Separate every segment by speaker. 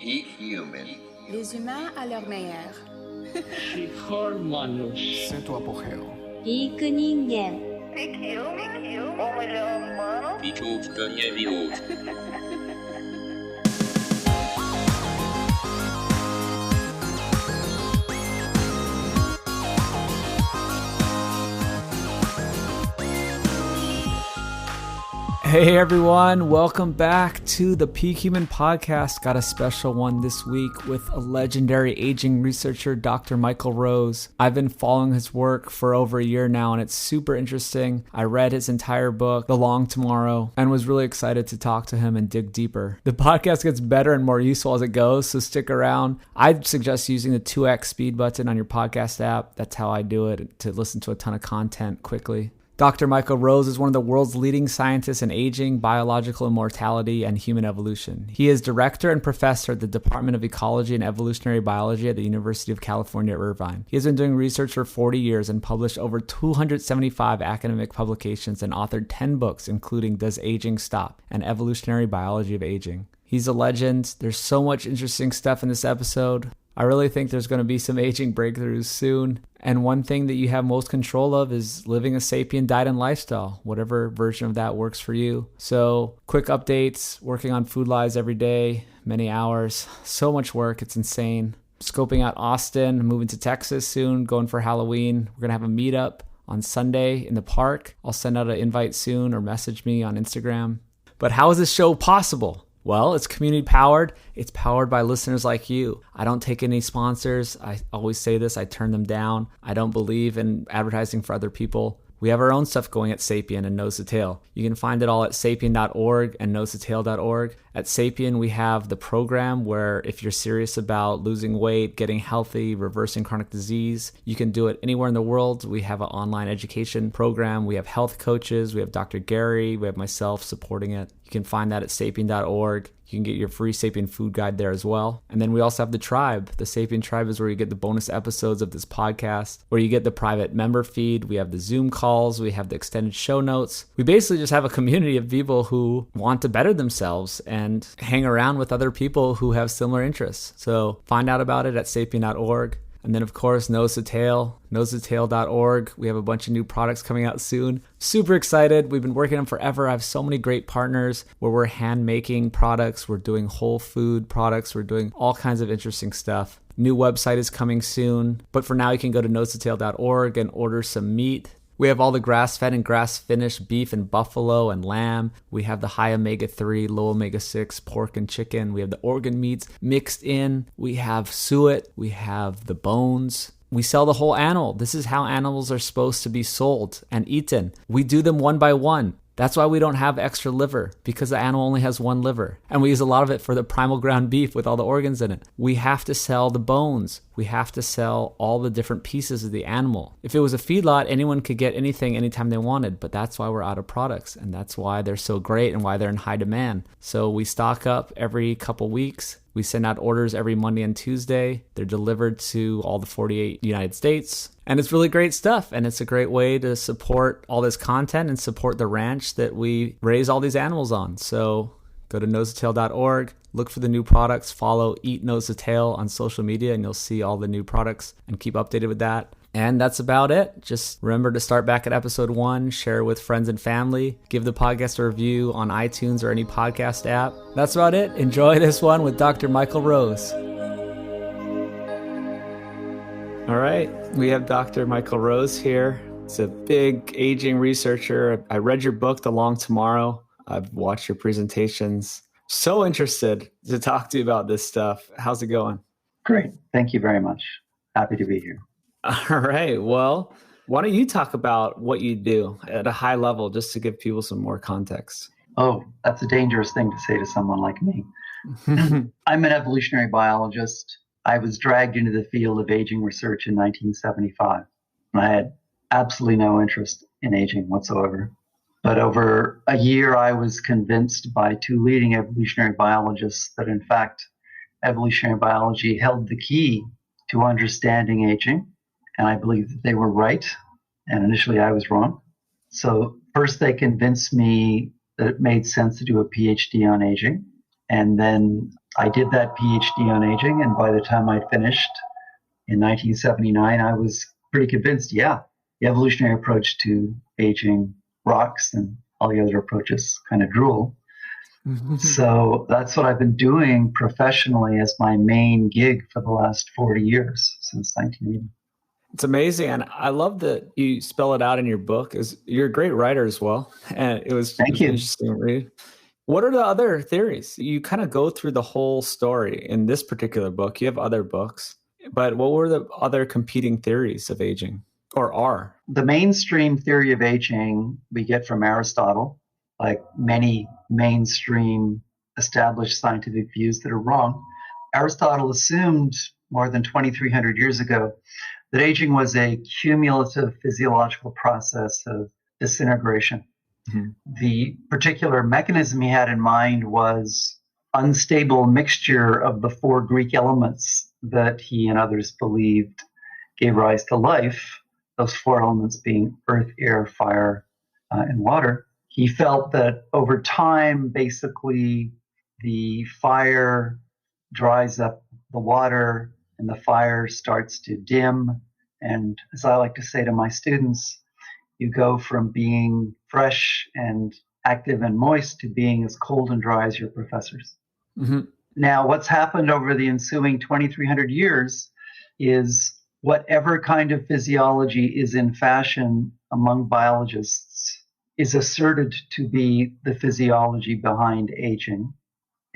Speaker 1: Peak Human.
Speaker 2: Les humains à leur meilleur.
Speaker 3: C'est tu apogeo.
Speaker 4: Peak 人間
Speaker 1: Peak Human.
Speaker 5: Hey everyone, welcome back to the Peak Human podcast. Got a special one this week with a legendary aging researcher, Dr. Michael Rose. I've been following his work for over a year now and it's super interesting. I read his entire book, The Long Tomorrow, and was really excited to talk to him and dig deeper. The podcast gets better and more useful as it goes, so stick around. I'd suggest using the 2x speed button on your podcast app. That's how I do it, to listen to a ton of content quickly. Dr. Michael Rose is one of the world's leading scientists in aging, biological immortality, and human evolution. He is director and professor at the Department of Ecology and Evolutionary Biology at the University of California, Irvine. He has been doing research for 40 years and published over 275 academic publications and authored 10 books, including Does Aging Stop? And Evolutionary Biology of Aging. He's a legend. There's so much interesting stuff in this episode. I really think there's going to be some aging breakthroughs soon. And one thing that you have most control of is living a sapient diet and lifestyle, whatever version of that works for you. So quick updates, working on Food Lives every day, many hours, so much work. It's insane. Scoping out Austin, moving to Texas soon, going for Halloween. We're going to have a meetup on Sunday in the park. I'll send out an invite soon or message me on Instagram. But how is this show possible? Well, it's community powered. It's powered by listeners like you. I don't take any sponsors. I always say this, I turn them down. I don't believe in advertising for other people. We have our own stuff going at Sapien and Nose to Tail. You can find it all at sapien.org and nosetotale.org. At Sapien, we have the program where if you're serious about losing weight, getting healthy, reversing chronic disease, you can do it anywhere in the world. We have an online education program. We have health coaches. We have Dr. Gary. We have myself supporting it. You can find that at sapien.org. You can get your free Sapien food guide there as well. And then we also have the tribe. The Sapien tribe is where you get the bonus episodes of this podcast, where you get the private member feed. We have the Zoom calls. We have the extended show notes. We basically just have a community of people who want to better themselves and hang around with other people who have similar interests. So find out about it at sapien.org. And then, of course, Nose to Tail, nosetotale.org. We have a bunch of new products coming out soon. Super excited. We've been working on them forever. I have so many great partners where we're hand making products. We're doing whole food products. We're doing all kinds of interesting stuff. New website is coming soon. But for now, you can go to nosetotale.org and order some meat. We have all the grass-fed and grass-finished beef and buffalo and lamb. We have the high omega-3, low omega-6 pork and chicken. We have the organ meats mixed in. We have suet. We have the bones. We sell the whole animal. This is how animals are supposed to be sold and eaten. We do them one by one. That's why we don't have extra liver, because the animal only has one liver. And we use a lot of it for the primal ground beef with all the organs in it. We have to sell the bones. We have to sell all the different pieces of the animal. If it was a feedlot, anyone could get anything anytime they wanted, but that's why we're out of products, and that's why they're so great and why they're in high demand. So we stock up every couple weeks. We send out orders every Monday and Tuesday. They're delivered to all the 48 United States. And it's really great stuff. And it's a great way to support all this content and support the ranch that we raise all these animals on. So go to nosetotale.org, look for the new products, follow Eat Nose to Tail on social media, and you'll see all the new products and keep updated with that. And that's about it. Just remember to start back at episode 1, share with friends and family, give the podcast a review on iTunes or any podcast app. That's about it. Enjoy this one with Dr. Michael Rose. All right, we have Dr. Michael Rose here. He's a big aging researcher. I read your book, The Long Tomorrow. I've watched your presentations. So interested to talk to you about this stuff. How's it going?
Speaker 6: Great. Thank you very much. Happy to be here.
Speaker 5: All right. Well, why don't you talk about what you do at a high level, just to give people some more context?
Speaker 6: Oh, that's a dangerous thing to say to someone like me. I'm an evolutionary biologist. I was dragged into the field of aging research in 1975. And I had absolutely no interest in aging whatsoever. But over a year, I was convinced by two leading evolutionary biologists that, in fact, evolutionary biology held the key to understanding aging. And I believe that they were right. And initially, I was wrong. So first, they convinced me that it made sense to do a PhD on aging. And then I did that PhD on aging, and by the time I'd finished in 1979, I was pretty convinced, the evolutionary approach to aging rocks and all the other approaches kind of drool. So that's what I've been doing professionally as my main gig for the last 40 years, since 1980.
Speaker 5: It's amazing. And I love that you spell it out in your book. You're a great writer as well. And it was interesting to read. What are the other theories? You kind of go through the whole story in this particular book. You have other books, but what were the other competing theories of aging, or are?
Speaker 6: The mainstream theory of aging we get from Aristotle, like many mainstream established scientific views that are wrong. Aristotle assumed more than 2,300 years ago that aging was a cumulative physiological process of disintegration. The particular mechanism he had in mind was unstable mixture of the four Greek elements that he and others believed gave rise to life, those four elements being earth, air, fire, and water. He felt that over time, basically, the fire dries up the water and the fire starts to dim. And as I like to say to my students, you go from being fresh and active and moist to being as cold and dry as your professors. Now, what's happened over the ensuing 2,300 years is whatever kind of physiology is in fashion among biologists is asserted to be the physiology behind aging.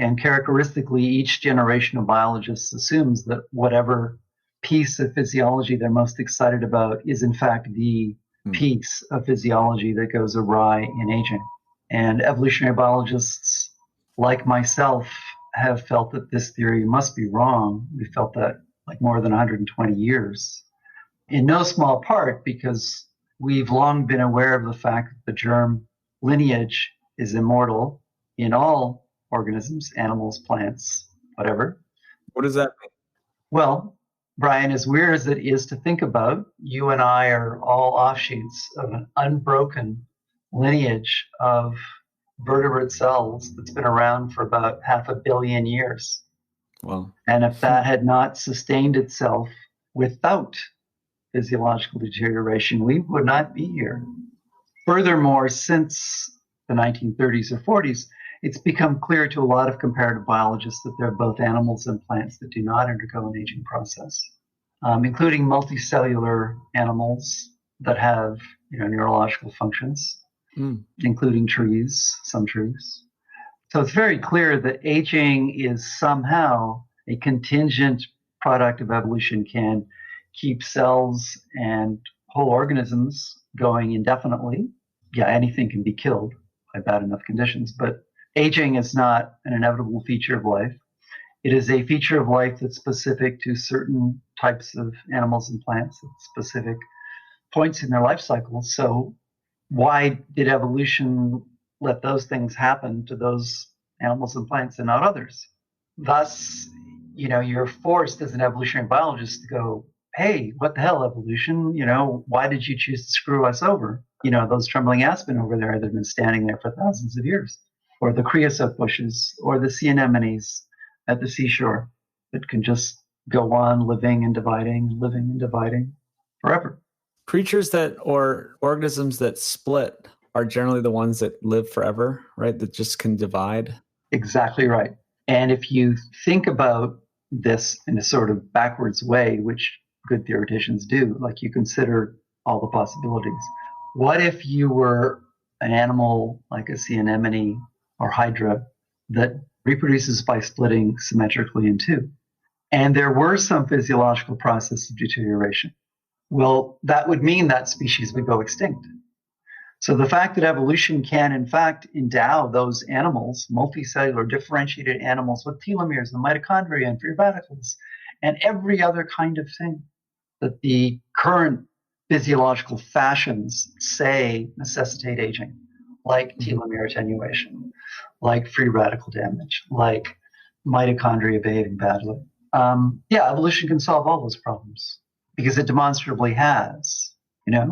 Speaker 6: And characteristically, each generation of biologists assumes that whatever piece of physiology they're most excited about is in fact the piece of physiology that goes awry in aging. And evolutionary biologists like myself have felt that this theory must be wrong. We felt that like more than 120 years, in no small part because we've long been aware of the fact that the germ lineage is immortal in all organisms, animals, plants, whatever.
Speaker 5: What does that mean?
Speaker 6: Well, Brian, as weird as it is to think about, you and I are all offshoots of an unbroken lineage of vertebrate cells that's been around for about 500 million years.
Speaker 5: Wow.
Speaker 6: And if that had not sustained itself without physiological deterioration, we would not be here. Furthermore, since the 1930s or 40s, it's become clear to a lot of comparative biologists that there are both animals and plants that do not undergo an aging process, including multicellular animals that have neurological functions, including trees, some trees. So it's very clear that aging is somehow a contingent product of evolution, can keep cells and whole organisms going indefinitely. Yeah, anything can be killed by bad enough conditions, but aging is not an inevitable feature of life. It is a feature of life that's specific to certain types of animals and plants at specific points in their life cycles. So why did evolution let those things happen to those animals and plants and not others? Thus, you're forced as an evolutionary biologist to go, hey, what the hell, evolution? Why did you choose to screw us over? Those trembling aspen over there that have been standing there for thousands of years, or the creosote bushes, or the sea anemones at the seashore that can just go on living and dividing forever.
Speaker 5: Creatures or organisms that split are generally the ones that live forever, right? That just can divide.
Speaker 6: Exactly right. And if you think about this in a sort of backwards way, which good theoreticians do, like you consider all the possibilities. What if you were an animal like a sea anemone or hydra that reproduces by splitting symmetrically in two, and there were some physiological process of deterioration? Well, that would mean that species would go extinct. So the fact that evolution can, in fact, endow those animals, multicellular differentiated animals, with telomeres and mitochondria and free radicals and every other kind of thing that the current physiological fashions say necessitate aging, like telomere attenuation, like free radical damage, like mitochondria behaving badly. Evolution can solve all those problems because it demonstrably has,
Speaker 5: Yeah,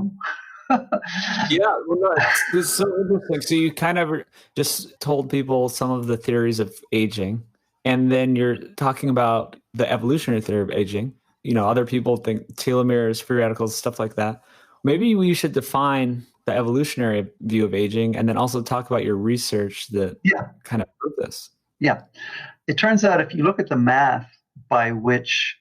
Speaker 5: well, this is so interesting. So you kind of just told people some of the theories of aging, And then you're talking about the evolutionary theory of aging. Other people think telomeres, free radicals, stuff like that. Maybe we should define the evolutionary view of aging and then also talk about your research that kind of proved this.
Speaker 6: Yeah. It turns out if you look at the math by which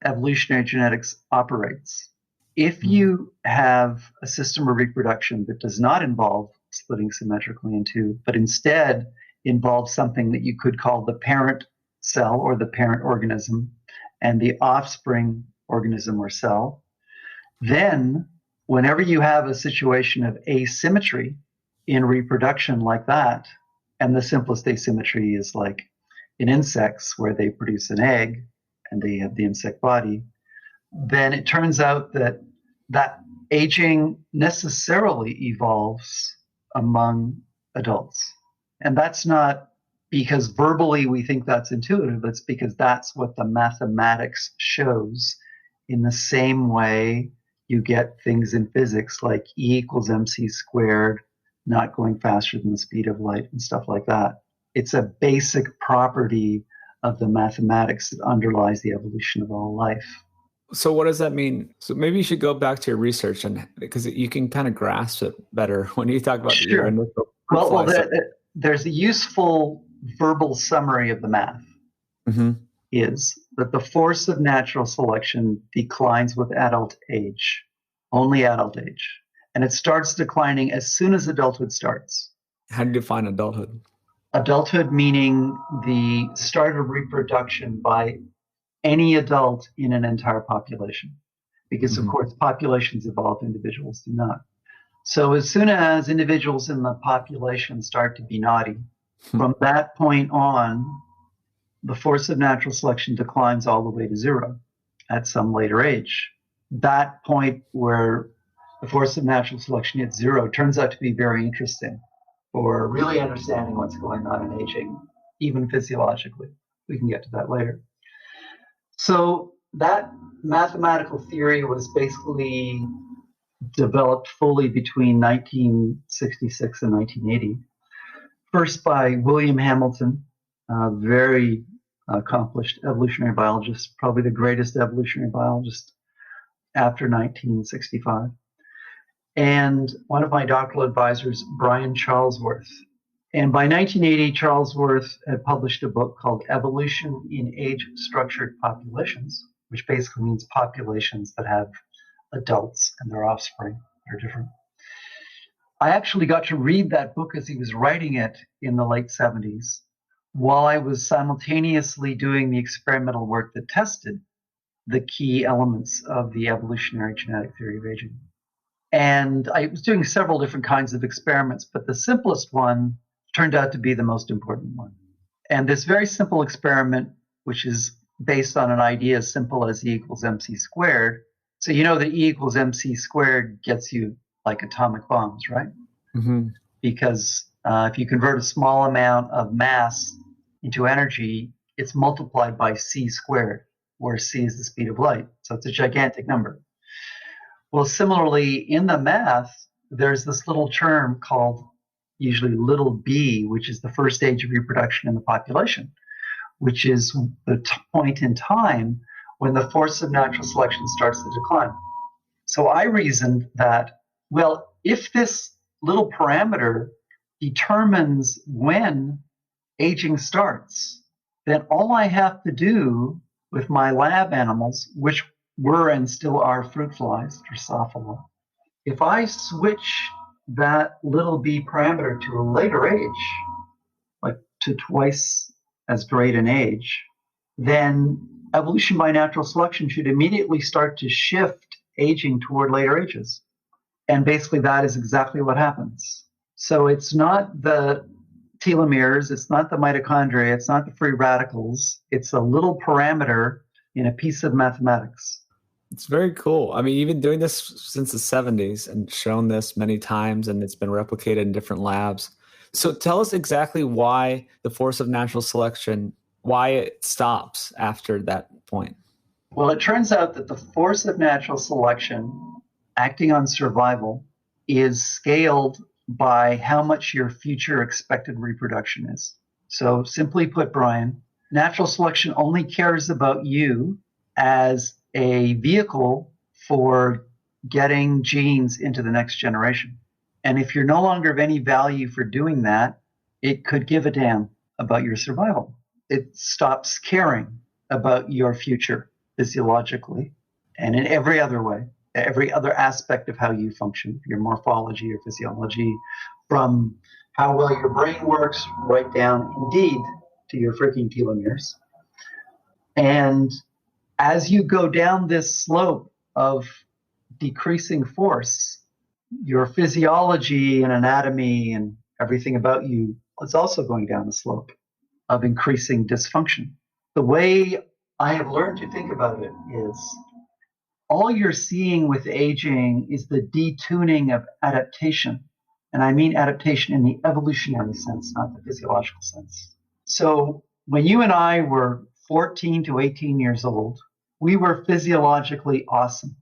Speaker 6: evolutionary genetics operates, if you have a system of reproduction that does not involve splitting symmetrically in two, but instead involves something that you could call the parent cell or the parent organism and the offspring organism or cell, then whenever you have a situation of asymmetry in reproduction like that, and the simplest asymmetry is like in insects where they produce an egg and they have the insect body, then it turns out that aging necessarily evolves among adults. And that's not because verbally we think that's intuitive, it's because that's what the mathematics shows. In the same way you get things in physics like E equals mc squared, not going faster than the speed of light and stuff like that. It's a basic property of the mathematics that underlies the evolution of all life.
Speaker 5: So what does that mean? So maybe you should go back to your research, and because you can kind of grasp it better when you talk about your initial.
Speaker 6: Well, there's a useful verbal summary of the math. Is that the force of natural selection declines with adult age, only adult age. And it starts declining as soon as adulthood starts.
Speaker 5: How do you define adulthood?
Speaker 6: Adulthood meaning the start of reproduction by any adult in an entire population. Because, of course, populations evolve, individuals do not. So as soon as individuals in the population start to be naughty, from that point on, the force of natural selection declines all the way to zero at some later age. That point where the force of natural selection hits zero turns out to be very interesting for really understanding what's going on in aging, even physiologically. We can get to that later. So that mathematical theory was basically developed fully between 1966 and 1980. First by William Hamilton, a very accomplished evolutionary biologist, probably the greatest evolutionary biologist after 1965. And one of my doctoral advisors, Brian Charlesworth. And by 1980, Charlesworth had published a book called Evolution in Age-Structured Populations, which basically means populations that have adults and their offspring are different. I actually got to read that book as he was writing it in the late 70s, while I was simultaneously doing the experimental work that tested the key elements of the evolutionary genetic theory of aging. And I was doing several different kinds of experiments, but the simplest one turned out to be the most important one. And this very simple experiment, which is based on an idea as simple as E equals mc squared. So you know that E equals mc squared gets you like atomic bombs, right? Because if you convert a small amount of mass into energy, it's multiplied by c squared, where c is the speed of light. So it's a gigantic number. Well, similarly, in the math, there's this little term called usually little b, which is the first stage of reproduction in the population, which is the point in time when the force of natural selection starts to decline. So I reasoned that, well, if this little parameter determines when aging starts, then all I have to do with my lab animals, which were and still are fruit flies, Drosophila, if I switch that little b parameter to a later age, like to twice as great an age, then evolution by natural selection should immediately start to shift aging toward later ages. And basically that is exactly what happens. So it's not the telomeres, it's not the mitochondria, it's not the free radicals, it's a little parameter in a piece of mathematics.
Speaker 5: It's very cool. I mean, you've been doing this since the 70s and shown this many times, and it's been replicated in different labs. So tell us exactly why the force of natural selection, why it stops after that point.
Speaker 6: Well, it turns out that the force of natural selection acting on survival is scaled by how much your future expected reproduction is. So simply put, Brian, Natural selection only cares about you as a vehicle for getting genes into the next generation. And if you're no longer of any value for doing that, it could give a damn about your survival. It stops caring about your future physiologically and in every other way, every other aspect of how you function, your morphology, your physiology, from how well your brain works right down, indeed, to your freaking telomeres. And as you go down this slope of decreasing force, your physiology and anatomy and everything about you is also going down the slope of increasing dysfunction. The way I have learned to think about it is all you're seeing with aging is the detuning of adaptation. And I mean adaptation in the evolutionary sense, not the physiological sense. So when you and I were 14 to 18 years old, we were physiologically awesome.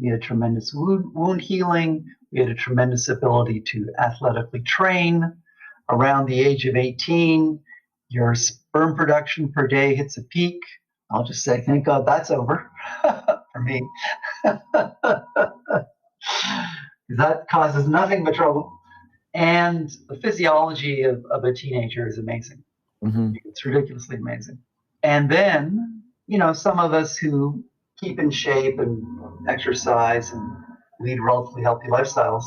Speaker 6: We had tremendous wound healing. We had a tremendous ability to athletically train. Around the age of 18, your sperm production per day hits a peak. I'll just say, thank God that's over for me. That causes nothing but trouble. And the physiology of a teenager is amazing. Mm-hmm. It's ridiculously amazing. And then, some of us who keep in shape and exercise and lead relatively healthy lifestyles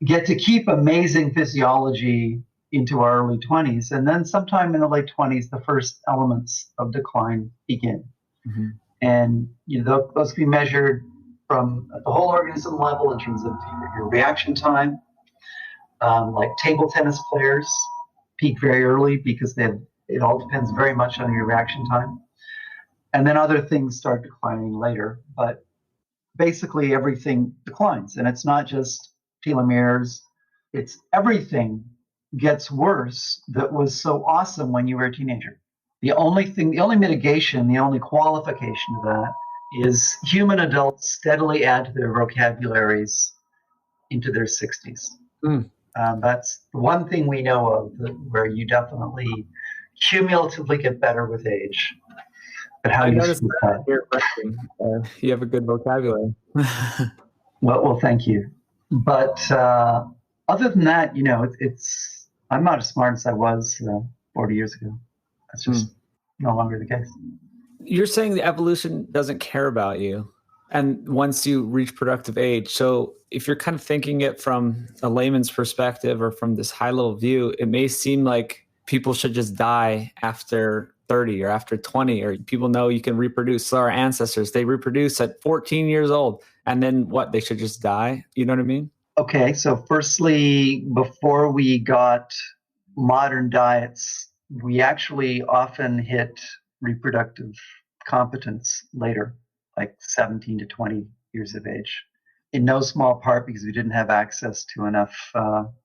Speaker 6: get to keep amazing physiology into our early 20s. And then sometime in the late 20s, the first elements of decline begin. Mm-hmm. And those can be measured from at the whole organism level in terms of your reaction time. Like table tennis players peak very early because it all depends very much on your reaction time. And then other things start declining later. But basically everything declines. And it's not just telomeres. It's everything gets worse that was so awesome when you were a teenager. The only mitigation, the only qualification of that is human adults steadily add to their vocabularies into their 60s. Mm. That's the one thing we know of where you definitely cumulatively get better with age. But how
Speaker 5: I noticed that you have a good vocabulary.
Speaker 6: well, thank you. But other than that, I'm not as smart as I was 40 years ago. That's just no longer the case.
Speaker 5: You're saying the evolution doesn't care about you, and once you reach productive age. So if you're kind of thinking it from a layman's perspective or from this high-level view, it may seem like people should just die after 30 or after 20, or people know you can reproduce. So our ancestors, they reproduce at 14 years old, and then what? They should just die? You know what I mean?
Speaker 6: Okay, so firstly, before we got modern diets, we actually often hit reproductive competence later, like 17 to 20 years of age. In no small part because we didn't have access to enough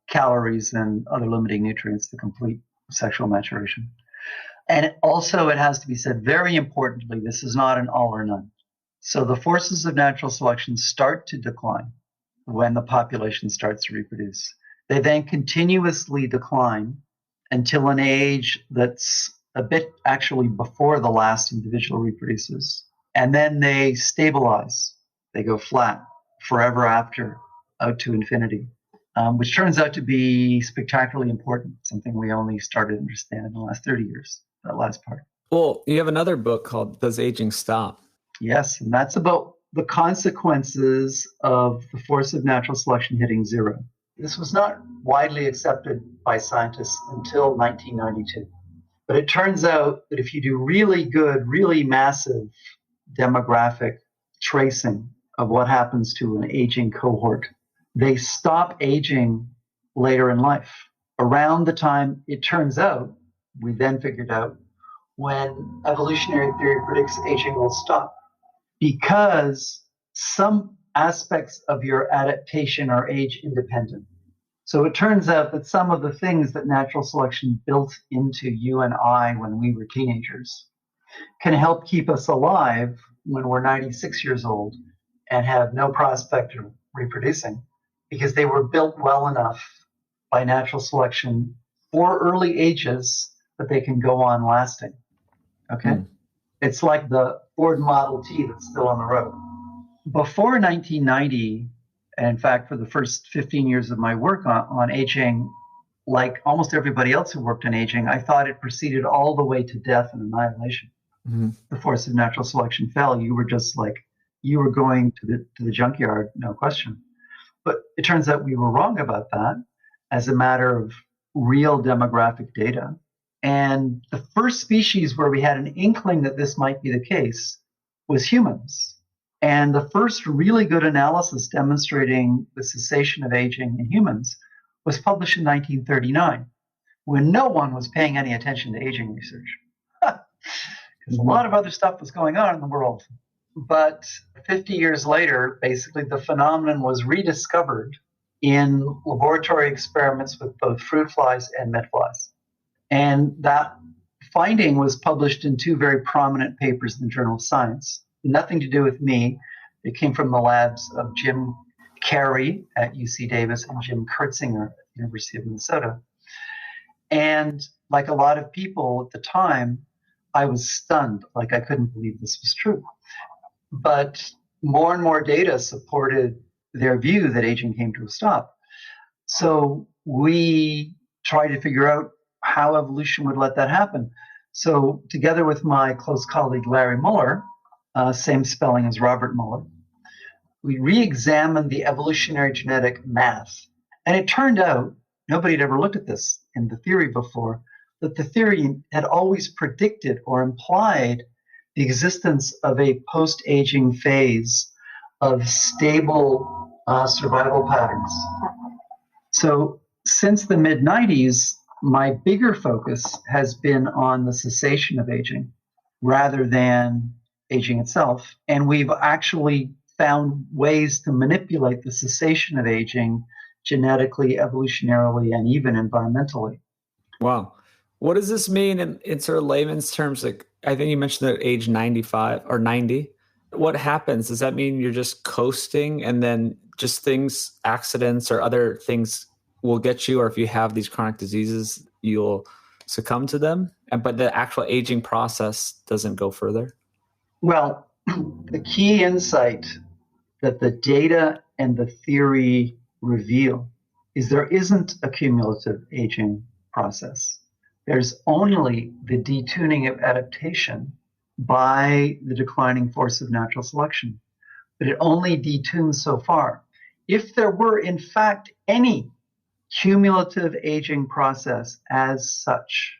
Speaker 6: calories and other limiting nutrients to complete sexual maturation. And also, it has to be said, very importantly, this is not an all or none. So the forces of natural selection start to decline when the population starts to reproduce. They then continuously decline until an age that's a bit actually before the last individual reproduces. And then they stabilize. They go flat forever after, out to infinity, which turns out to be spectacularly important, something we only started to understand in the last 30 years, that last part.
Speaker 5: Well, you have another book called Does Aging Stop?
Speaker 6: Yes, and that's about the consequences of the force of natural selection hitting zero. This was not widely accepted by scientists until 1992. But it turns out that if you do really good, really massive demographic tracing of what happens to an aging cohort, they stop aging later in life. Around the time, it turns out, we then figured out, when evolutionary theory predicts aging will stop. Because some aspects of your adaptation are age independent. So it turns out that some of the things that natural selection built into you and I when we were teenagers can help keep us alive when we're 96 years old and have no prospect of reproducing, because they were built well enough by natural selection for early ages that they can go on lasting. Okay. It's like the Ford Model T that's still on the road. Before 1990, and in fact, for the first 15 years of my work on aging, like almost everybody else who worked on aging, I thought it proceeded all the way to death and annihilation. The force of natural selection fell. You were just like, you were going to the junkyard, no question. But it turns out we were wrong about that as a matter of real demographic data. And the first species where we had an inkling that this might be the case was humans. And the first really good analysis demonstrating the cessation of aging in humans was published in 1939, when no one was paying any attention to aging research. Because a lot of other stuff was going on in the world. But 50 years later, basically, the phenomenon was rediscovered in laboratory experiments with both fruit flies and medflies. And that finding was published in two very prominent papers in the Journal of Science. Nothing to do with me. It came from the labs of Jim Carey at UC Davis and Jim Kurtzinger at the University of Minnesota. And like a lot of people at the time, I was stunned, like I couldn't believe this was true. But more and more data supported their view that aging came to a stop. So we tried to figure out how evolution would let that happen. So together with my close colleague Larry Muller, same spelling as Robert Muller, we re-examined the evolutionary genetic math. And it turned out, nobody had ever looked at this in the theory before, that the theory had always predicted or implied the existence of a post-aging phase of stable survival patterns. So since the mid-90s, my bigger focus has been on the cessation of aging rather than aging itself. And we've actually found ways to manipulate the cessation of aging genetically, evolutionarily, and even environmentally.
Speaker 5: Wow. What does this mean in sort of layman's terms? Like, I think you mentioned at age 95 or 90. What happens? Does that mean you're just coasting and then just things, accidents or other things will get you? Or if you have these chronic diseases, you'll succumb to them? But the actual aging process doesn't go further?
Speaker 6: Well, the key insight that the data and the theory reveal is there isn't a cumulative aging process. There's only the detuning of adaptation by the declining force of natural selection. But it only detunes so far. If there were, in fact, any cumulative aging process as such,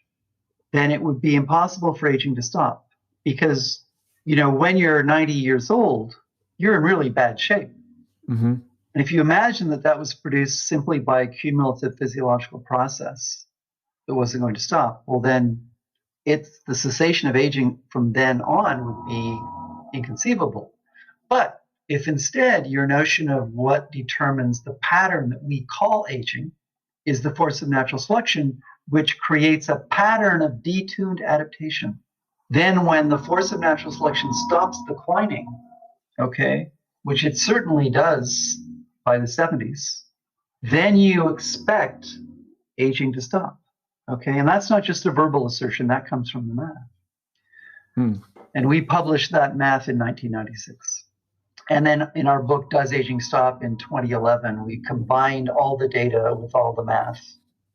Speaker 6: then it would be impossible for aging to stop. Because, when you're 90 years old, you're in really bad shape. And if you imagine that was produced simply by a cumulative physiological process that wasn't going to stop, well, then the cessation of aging from then on would be inconceivable. But if instead your notion of what determines the pattern that we call aging is the force of natural selection, which creates a pattern of detuned adaptation, then when the force of natural selection stops declining, which it certainly does by the 70s, then you expect aging to stop. And that's not just a verbal assertion, that comes from the math. And we published that math in 1996. And then in our book, Does Aging Stop, in 2011, we combined all the data with all the math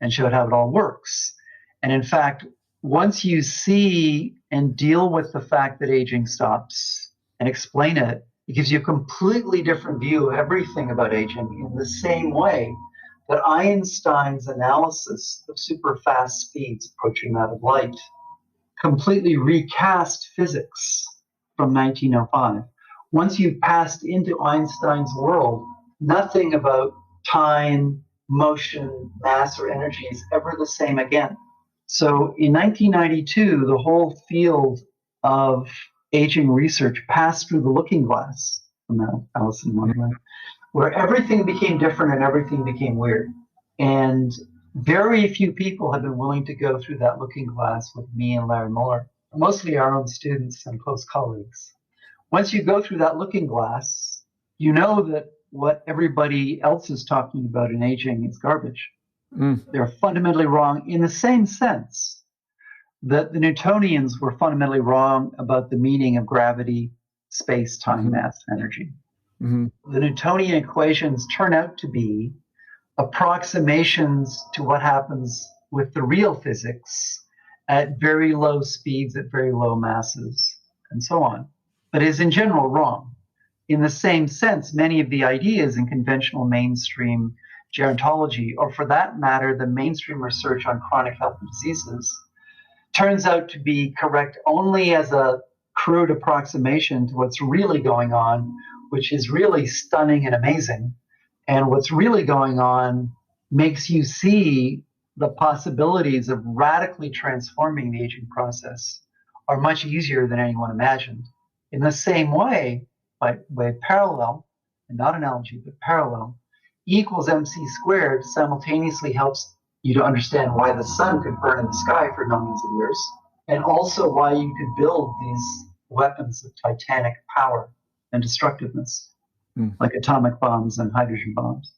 Speaker 6: and showed how it all works. And in fact, once you see and deal with the fact that aging stops and explain it, it gives you a completely different view of everything about aging, in the same way that Einstein's analysis of super fast speeds approaching that of light completely recast physics from 1905. Once you've passed into Einstein's world, nothing about time, motion, mass, or energy is ever the same again. So in 1992, the whole field of aging research passed through the looking glass from Alice in Wonderland, where everything became different and everything became weird. And very few people have been willing to go through that looking glass with me and Larry Muller, mostly our own students and close colleagues. Once you go through that looking glass, you know that what everybody else is talking about in aging is garbage. They're fundamentally wrong in the same sense that the Newtonians were fundamentally wrong about the meaning of gravity, space, time, mass, energy. The Newtonian equations turn out to be approximations to what happens with the real physics at very low speeds, at very low masses, and so on, but is in general wrong. In the same sense, many of the ideas in conventional mainstream gerontology, or for that matter, the mainstream research on chronic health diseases, turns out to be correct only as a crude approximation to what's really going on, which is really stunning and amazing. And what's really going on makes you see the possibilities of radically transforming the aging process are much easier than anyone imagined. In the same way, by way of parallel, and not analogy, but parallel, E equals mc squared simultaneously helps you to understand why the sun could burn in the sky for millions of years, and also why you could build these weapons of titanic power and destructiveness, like atomic bombs and hydrogen bombs.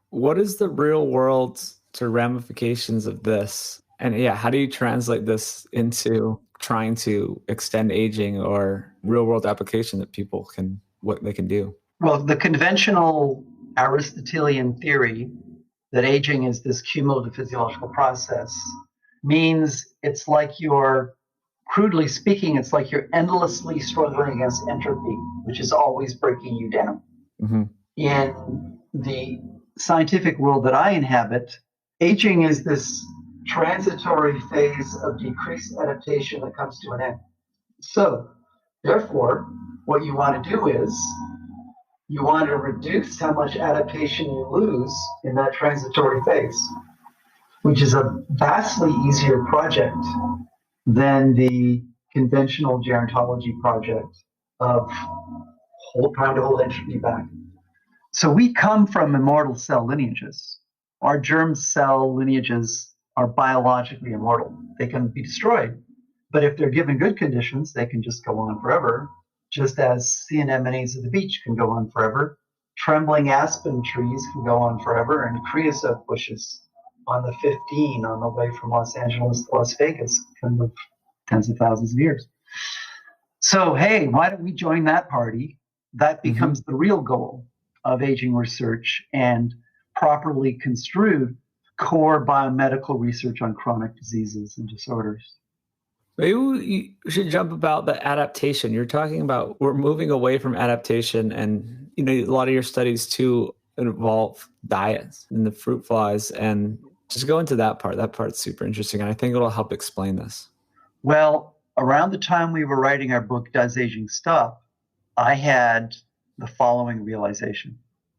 Speaker 5: What is the real world to ramifications of this? And how do you translate this into trying to extend aging or real world application that people what they can do?
Speaker 6: Well, the conventional Aristotelian theory that aging is this cumulative physiological process means it's like crudely speaking, it's like you're endlessly struggling against entropy, which is always breaking you down. In the scientific world that I inhabit, aging is this transitory phase of decreased adaptation that comes to an end. So, therefore, what you want to do is you want to reduce how much adaptation you lose in that transitory phase, which is a vastly easier project than the conventional gerontology project of trying to hold entropy back. So we come from immortal cell lineages. Our germ cell lineages are biologically immortal. They can be destroyed, but if they're given good conditions, they can just go on forever, just as sea anemones at the beach can go on forever. Trembling aspen trees can go on forever, and creosote bushes on the 15 on the way from Los Angeles to Las Vegas can live tens of thousands of years. So, hey, why don't we join that party? That becomes the real goal of aging research and properly construed core biomedical research on chronic diseases and disorders.
Speaker 5: Maybe we should jump about the adaptation. You're talking about we're moving away from adaptation, and a lot of your studies too involve diets and the fruit flies, and just go into that part. That part's super interesting, and I think it'll help explain this.
Speaker 6: Well, around the time we were writing our book, Does Aging Stop?, I had the following realization,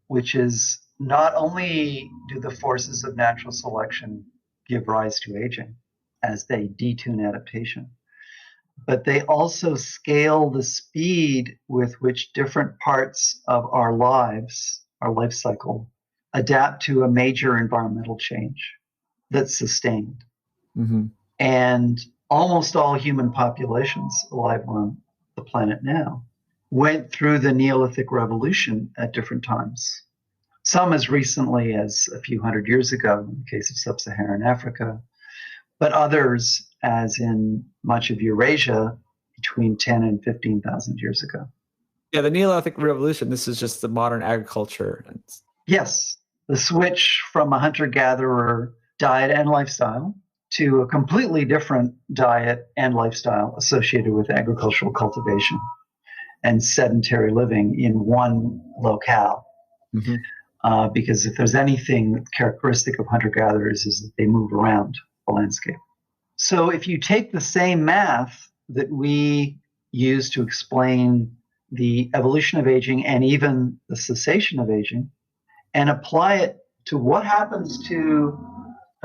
Speaker 6: which is not only do the forces of natural selection give rise to aging as they detune adaptation, but they also scale the speed with which different parts of our lives, our life cycle, adapt to a major environmental change that's sustained. And almost all human populations alive on the planet now went through the Neolithic Revolution at different times. Some as recently as a few hundred years ago in the case of sub-Saharan Africa, but others, as in much of Eurasia, between 10 and 15,000 years ago.
Speaker 5: Yeah, the Neolithic Revolution, this is just the modern agriculture.
Speaker 6: Yes, the switch from a hunter-gatherer diet and lifestyle to a completely different diet and lifestyle associated with agricultural cultivation and sedentary living in one locale. Because if there's anything characteristic of hunter-gatherers is that they move around the landscape. So if you take the same math that we use to explain the evolution of aging and even the cessation of aging and apply it to what happens to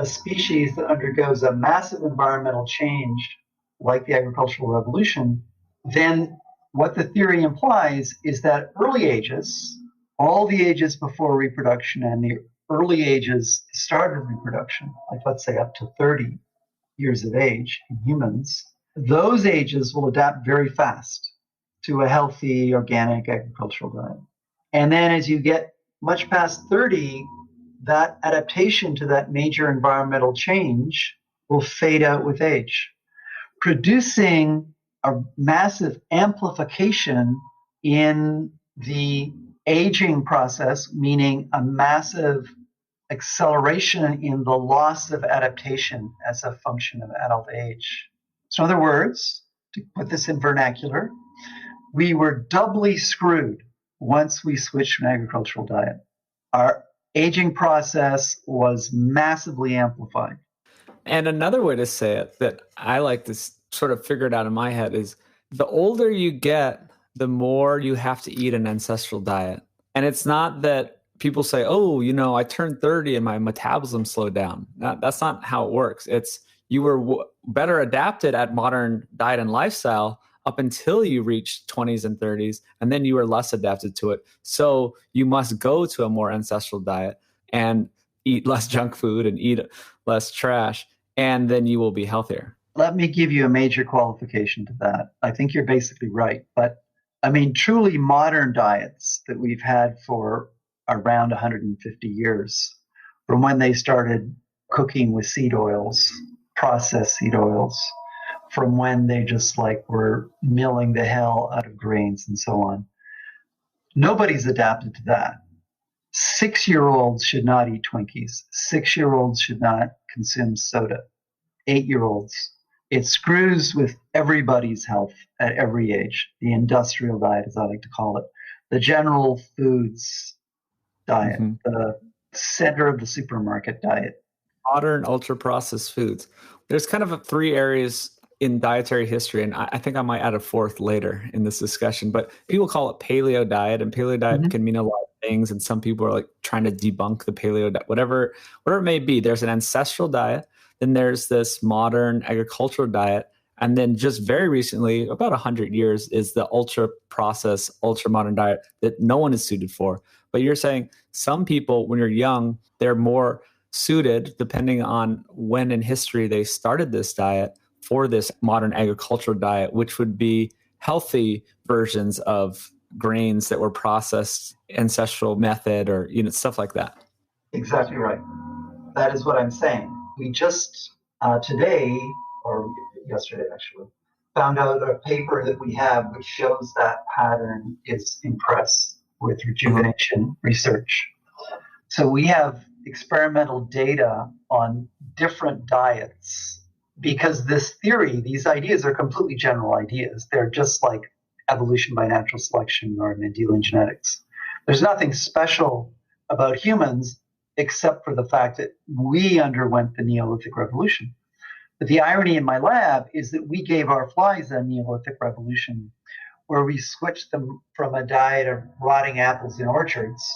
Speaker 6: a species that undergoes a massive environmental change like the agricultural revolution, then what the theory implies is that early ages, all the ages before reproduction and the early ages, the start of reproduction, like let's say up to 30 years of age in humans, those ages will adapt very fast to a healthy, organic agricultural diet. And then as you get much past 30, that adaptation to that major environmental change will fade out with age. producing a massive amplification in the aging process, meaning a massive acceleration in the loss of adaptation as a function of adult age. So in other words, to put this in vernacular, we were doubly screwed once we switched to an agricultural diet. Our aging process was massively amplified.
Speaker 5: And another way to say it that I like to sort of figure it out in my head is the older you get, the more you have to eat an ancestral diet. And it's not that people say, oh, I turned 30 and my metabolism slowed down. That's not how it works. It's you were better adapted at modern diet and lifestyle up until you reached 20s and 30s, and then you were less adapted to it. So you must go to a more ancestral diet and eat less junk food and eat less trash, and then you will be healthier.
Speaker 6: Let me give you a major qualification to that. I think you're basically right. But I mean, truly modern diets that we've had for around 150 years, from when they started cooking with seed oils, processed seed oils, from when they just were milling the hell out of grains and so on. Nobody's adapted to that. 6-year-olds should not eat Twinkies. 6-year-olds should not consume soda. 8-year-olds. It screws with everybody's health at every age. The industrial diet, as I like to call it. The general foods diet. The center of the supermarket diet.
Speaker 5: Modern ultra-processed foods. There's kind of 3 areas in dietary history, and I think I might add a 4th later in this discussion, but people call it paleo diet, and paleo diet can mean a lot of things, and some people are trying to debunk the paleo diet, whatever it may be. There's an ancestral diet, then there's this modern agricultural diet, and then just very recently, about 100 years, is the ultra-processed, ultra-modern diet that no one is suited for. But you're saying some people, when you're young, they're more suited, depending on when in history they started this diet, for this modern agricultural diet, which would be healthy versions of grains that were processed ancestral method or stuff like that.
Speaker 6: Exactly right. That is what I'm saying. We just today, or yesterday actually, found out a paper that we have which shows that pattern is in press with rejuvenation research. So we have experimental data on different diets, because this theory, these ideas are completely general ideas. They're just like evolution by natural selection or Mendelian genetics. There's nothing special about humans except for the fact that we underwent the Neolithic Revolution. But the irony in my lab is that we gave our flies a Neolithic Revolution where we switched them from a diet of rotting apples in orchards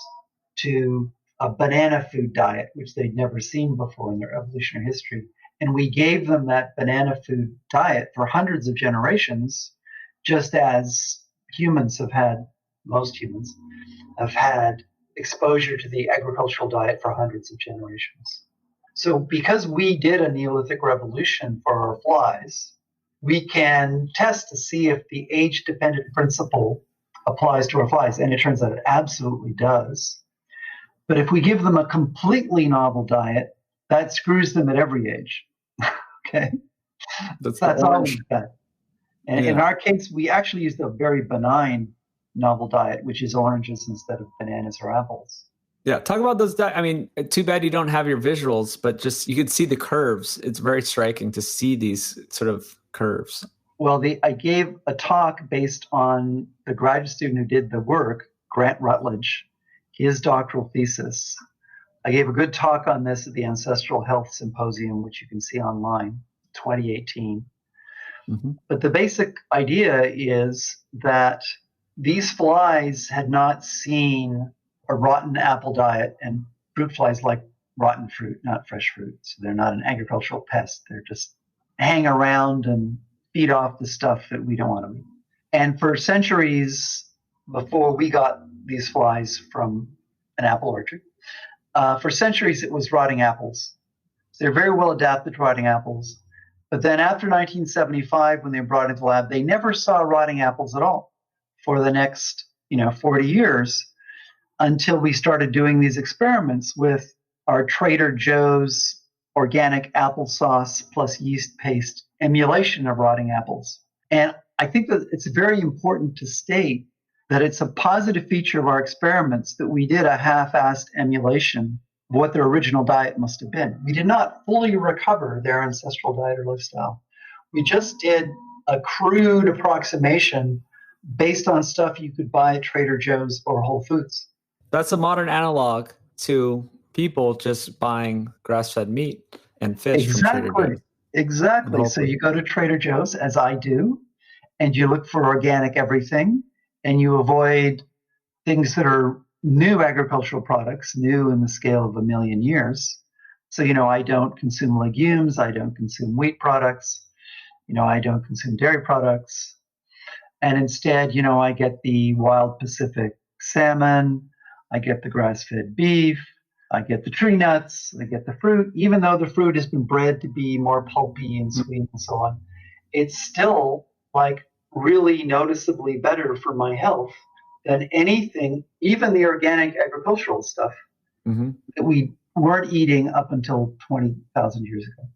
Speaker 6: to a banana food diet, which they'd never seen before in their evolutionary history. And we gave them that banana food diet for hundreds of generations, just as most humans have had exposure to the agricultural diet for hundreds of generations. So because we did a Neolithic revolution for our flies, we can test to see if the age-dependent principle applies to our flies. And it turns out it absolutely does. But if we give them a completely novel diet, that screws them at every age. Okay? That's all we've got. And in our case, we actually used a very benign novel diet, which is oranges instead of bananas or apples.
Speaker 5: Yeah, talk about those. I mean, too bad you don't have your visuals, but just you can see the curves. It's very striking to see these sort of curves.
Speaker 6: Well, I gave a talk based on the graduate student who did the work, Grant Rutledge, his doctoral thesis. I gave a good talk on this at the Ancestral Health Symposium, which you can see online, 2018. But the basic idea is that these flies had not seen a rotten apple diet, and fruit flies like rotten fruit, not fresh fruit. So they're not an agricultural pest. They're just hang around and feed off the stuff that we don't want to eat. And for centuries before we got these flies from an apple orchard, for centuries it was rotting apples. So they're very well adapted to rotting apples. But then after 1975, when they were brought into the lab, they never saw rotting apples at all for the next 40 years, until we started doing these experiments with our Trader Joe's organic applesauce plus yeast paste emulation of rotting apples. And I think that it's very important to state that it's a positive feature of our experiments that we did a half-assed emulation of what their original diet must have been. We did not fully recover their ancestral diet or lifestyle. We just did a crude approximation based on stuff you could buy at Trader Joe's or Whole Foods.
Speaker 5: That's a modern analog to people just buying grass-fed meat and fish from Trader Joe's.
Speaker 6: Exactly. So you go to Trader Joe's, as I do, and you look for organic everything, and you avoid things that are new agricultural products, new in the scale of 1 million years. So, I don't consume legumes. I don't consume wheat products. I don't consume dairy products. And instead, I get the wild Pacific salmon. I get the grass-fed beef. I get the tree nuts. I get the fruit. Even though the fruit has been bred to be more pulpy and sweet and so on, it's still really noticeably better for my health than anything, even the organic agricultural stuff that we weren't eating up until 20,000 years ago.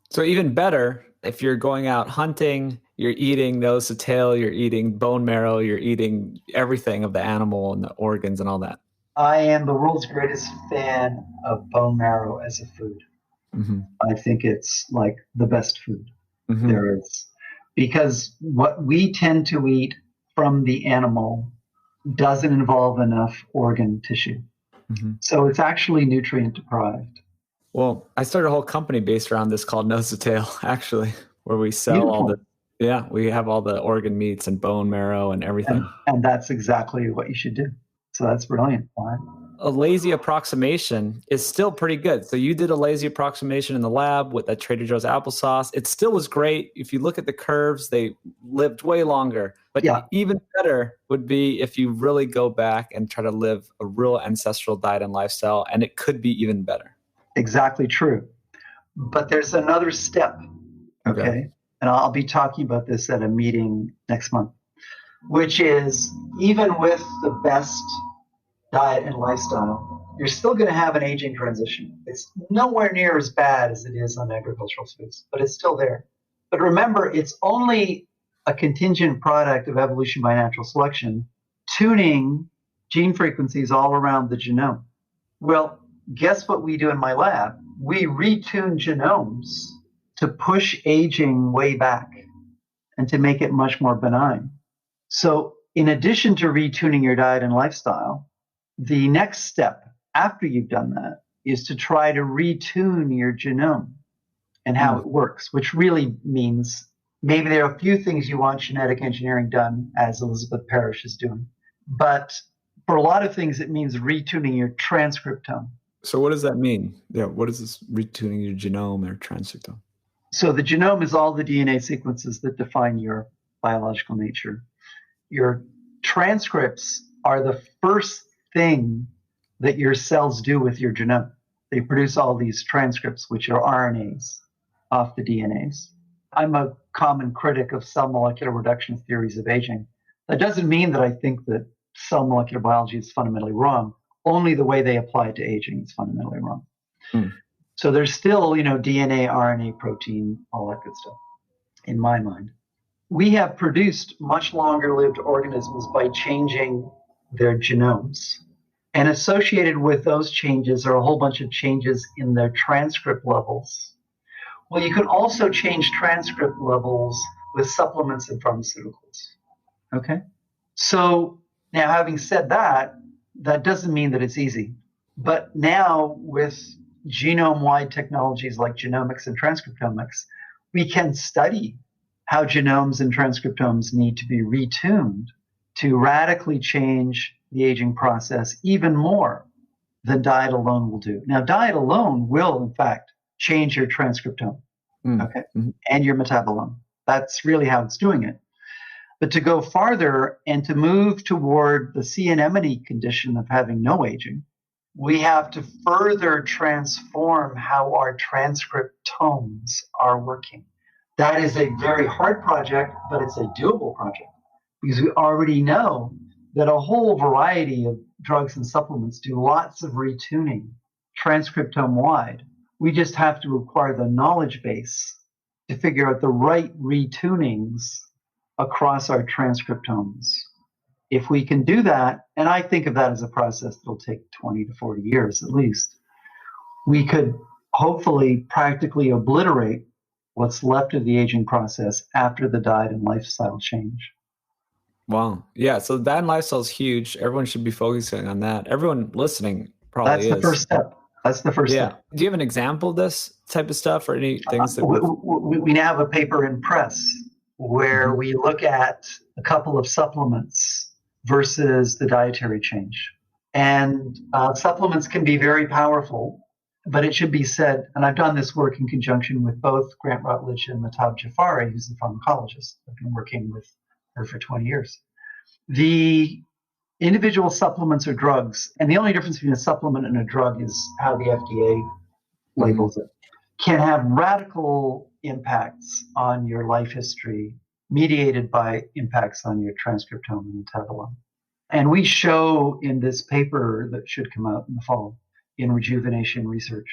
Speaker 5: So even better, if you're going out hunting, you're eating nose to tail, you're eating bone marrow, you're eating everything of the animal and the organs and all that.
Speaker 6: I am the world's greatest fan of bone marrow as a food. I think it's the best food there is. Because what we tend to eat from the animal doesn't involve enough organ tissue. So it's actually nutrient deprived.
Speaker 5: Well, I started a whole company based around this called Nose to Tail, actually, where we sell we have all the organ meats and bone marrow and everything.
Speaker 6: And that's exactly what you should do. So that's brilliant. Right?
Speaker 5: A lazy approximation is still pretty good. So you did a lazy approximation in the lab with that Trader Joe's applesauce. It still was great. If you look at the curves, they lived way longer. But even better would be if you really go back and try to live a real ancestral diet and lifestyle, and it could be even better.
Speaker 6: Exactly true. But there's another step, okay? And I'll be talking about this at a meeting next month, which is even with the best diet and lifestyle, you're still going to have an aging transition. It's nowhere near as bad as it is on agricultural foods, but it's still there. But remember, it's only a contingent product of evolution by natural selection, tuning gene frequencies all around the genome. Well, guess what we do in my lab? We retune genomes to push aging way back and to make it much more benign. So in addition to retuning your diet and lifestyle, the next step after you've done that is to try to retune your genome and how it works, which really means maybe there are a few things you want genetic engineering done, as Elizabeth Parrish is doing. But for a lot of things, it means retuning your transcriptome.
Speaker 5: So what does that mean? Yeah, what is this retuning your genome or transcriptome?
Speaker 6: So the genome is all the DNA sequences that define your biological nature. Your transcripts are the first thing that your cells do with your genome. They produce all these transcripts, which are RNAs off the DNAs. I'm a common critic of cell molecular reduction theories of aging. That doesn't mean that I think that cell molecular biology is fundamentally wrong. Only the way they apply it to aging is fundamentally wrong. So there's still, DNA, RNA, protein, all that good stuff, in my mind. We have produced much longer lived organisms by changing their genomes. And associated with those changes are a whole bunch of changes in their transcript levels. Well, you can also change transcript levels with supplements and pharmaceuticals. Okay? So now, having said that, that doesn't mean that it's easy. But now with genome-wide technologies like genomics and transcriptomics, we can study how genomes and transcriptomes need to be retuned to radically change the aging process even more than diet alone will do. Now, diet alone will, in fact, change your transcriptome, and your metabolome. That's really how it's doing it. But to go farther and to move toward the sea anemone condition of having no aging, we have to further transform how our transcriptomes are working. That is a very hard project, but it's a doable project because we already know that a whole variety of drugs and supplements do lots of retuning transcriptome-wide. We just have to acquire the knowledge base to figure out the right retunings across our transcriptomes. If we can do that, and I think of that as a process that'll take 20 to 40 years at least, we could hopefully practically obliterate what's left of the aging process after the diet and lifestyle change.
Speaker 5: Wow. Yeah. So diet and lifestyle is huge. Everyone should be focusing on that. Everyone listening probably
Speaker 6: That's the first step. That's the first step.
Speaker 5: Do you have an example of this type of stuff or any things that
Speaker 6: we now have a paper in press where we look at a couple of supplements versus the dietary change. And supplements can be very powerful, but it should be said, and I've done this work in conjunction with both Grant Rutledge and Mahtab Jafari, who's the pharmacologist. I've been working with her for 20 years. The individual supplements or drugs, and the only difference between a supplement and a drug is how the FDA labels it, can have radical impacts on your life history, mediated by impacts on your transcriptome and metabolome. And we show in this paper that should come out in the fall in Rejuvenation Research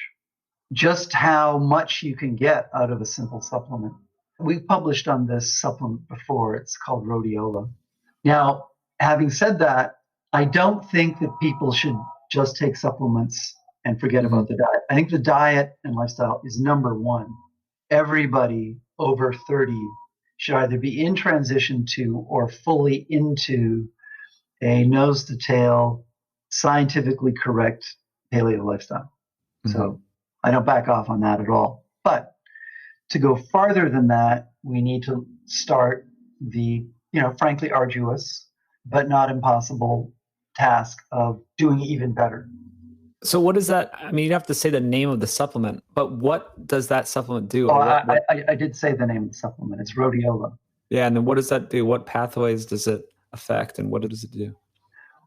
Speaker 6: just how much you can get out of a simple supplement. We've published on this supplement before. It's called rhodiola. Now, having said that, I don't think that people should just take supplements and forget about the diet. I think the diet and lifestyle is number one. Everybody over 30 should either be in transition to or fully into a nose to tail, scientifically correct paleo lifestyle. So I don't back off on that at all. But to go farther than that, we need to start the, frankly arduous, but not impossible task of doing even better.
Speaker 5: So what is that? I mean, you have to say the name of the supplement, but what does that supplement do?
Speaker 6: I did say the name of the supplement. It's rhodiola.
Speaker 5: Yeah, and then what does that do? What pathways does it affect, and what does it do?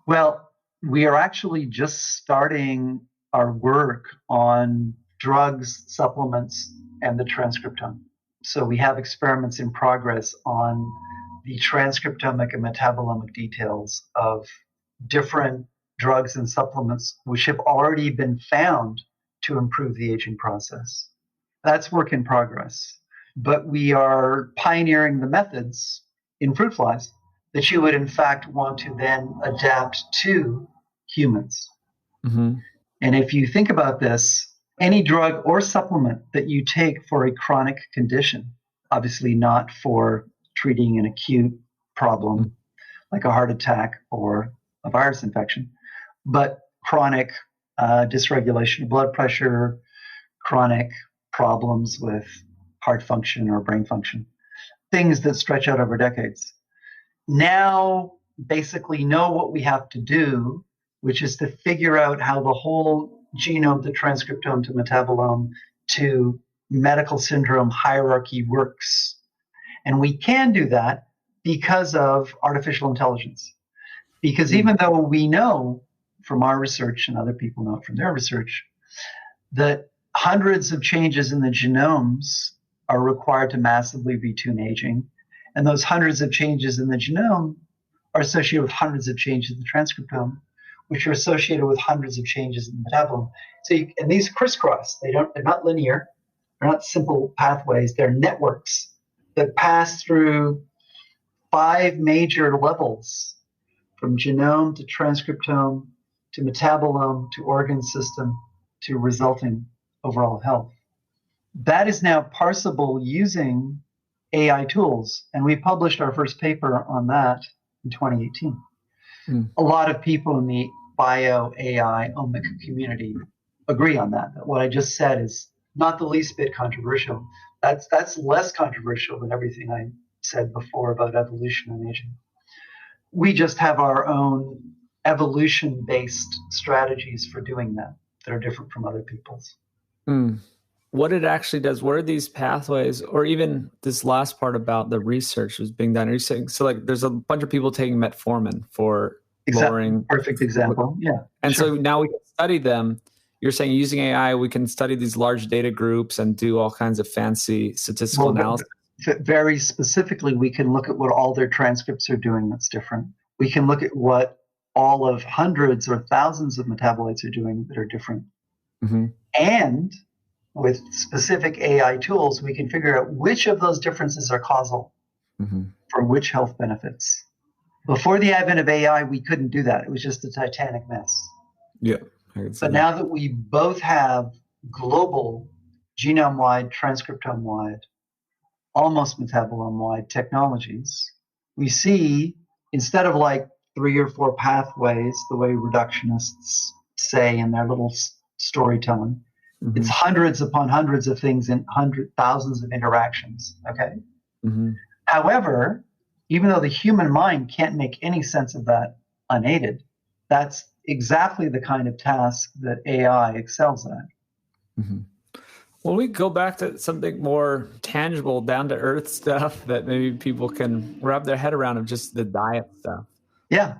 Speaker 6: Well, we are actually just starting our work on drugs, supplements, and the transcriptome. So we have experiments in progress on the transcriptomic and metabolomic details of different drugs and supplements which have already been found to improve the aging process. That's work in progress. But we are pioneering the methods in fruit flies that you would in fact want to then adapt to humans. And if you think about this, any drug or supplement that you take for a chronic condition, obviously not for treating an acute problem like a heart attack or a virus infection, but chronic dysregulation of blood pressure, chronic problems with heart function or brain function, things that stretch out over decades. Now, basically know what we have to do, which is to figure out how the whole genome to transcriptome to metabolome to medical syndrome hierarchy works. And we can do that because of artificial intelligence. Because even though we know from our research, and other people know from their research, that hundreds of changes in the genomes are required to massively retune aging, and those hundreds of changes in the genome are associated with hundreds of changes in the transcriptome, which are associated with hundreds of changes in the metabolome. And these crisscross. They're not linear. They're not simple pathways. They're networks that pass through 5 major levels, from genome to transcriptome to metabolome to organ system to resulting overall health. That is now parsable using AI tools. And we published our first paper on that in 2018. A lot of people in the bio, AI, omic community agree on that. What I just said is not the least bit controversial. That's less controversial than everything I said before about evolution and aging. We just have our own evolution-based strategies for doing that are different from other people's.
Speaker 5: What it actually does, what are these pathways, or even this last part about the research was being done? Are you saying, so like there's a bunch of people taking metformin for lowering?
Speaker 6: Perfect example, yeah.
Speaker 5: And so now we can study them. You're saying using AI, we can study these large data groups and do all kinds of fancy statistical analysis?
Speaker 6: Very specifically, we can look at what all their transcripts are doing that's different. We can look at what all of hundreds or thousands of metabolites are doing that are different. And with specific AI tools, we can figure out which of those differences are causal for which health benefits. Before the advent of AI, we couldn't do that. It was just a titanic mess.
Speaker 5: Yeah. I can see
Speaker 6: But
Speaker 5: that.
Speaker 6: now that we both have global, genome-wide, transcriptome-wide, almost metabolome-wide technologies, we see, instead of like 3 or 4 pathways, the way reductionists say in their little storytelling, it's hundreds upon hundreds of things and thousands of interactions, okay? However, even though the human mind can't make any sense of that unaided, that's exactly the kind of task that AI excels at.
Speaker 5: Well, we go back to something more tangible, down to earth stuff that maybe people can wrap their head around, of just the diet stuff.
Speaker 6: Yeah,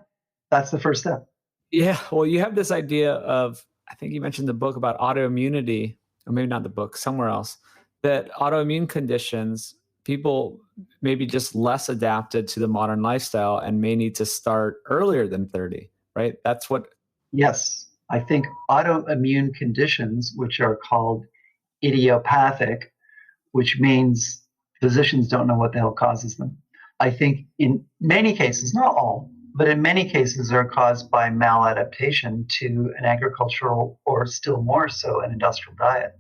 Speaker 6: that's the first step.
Speaker 5: Yeah. Well, you have this idea of, I think you mentioned the book about autoimmunity, or maybe not the book, somewhere else, that autoimmune conditions, people may be just less adapted to the modern lifestyle and may need to start earlier than 30, right? That's what.
Speaker 6: Yes, I think autoimmune conditions, which are called idiopathic, which means physicians don't know what the hell causes them. I think in many cases, not all, but in many cases are caused by maladaptation to an agricultural, or still more so an industrial diet.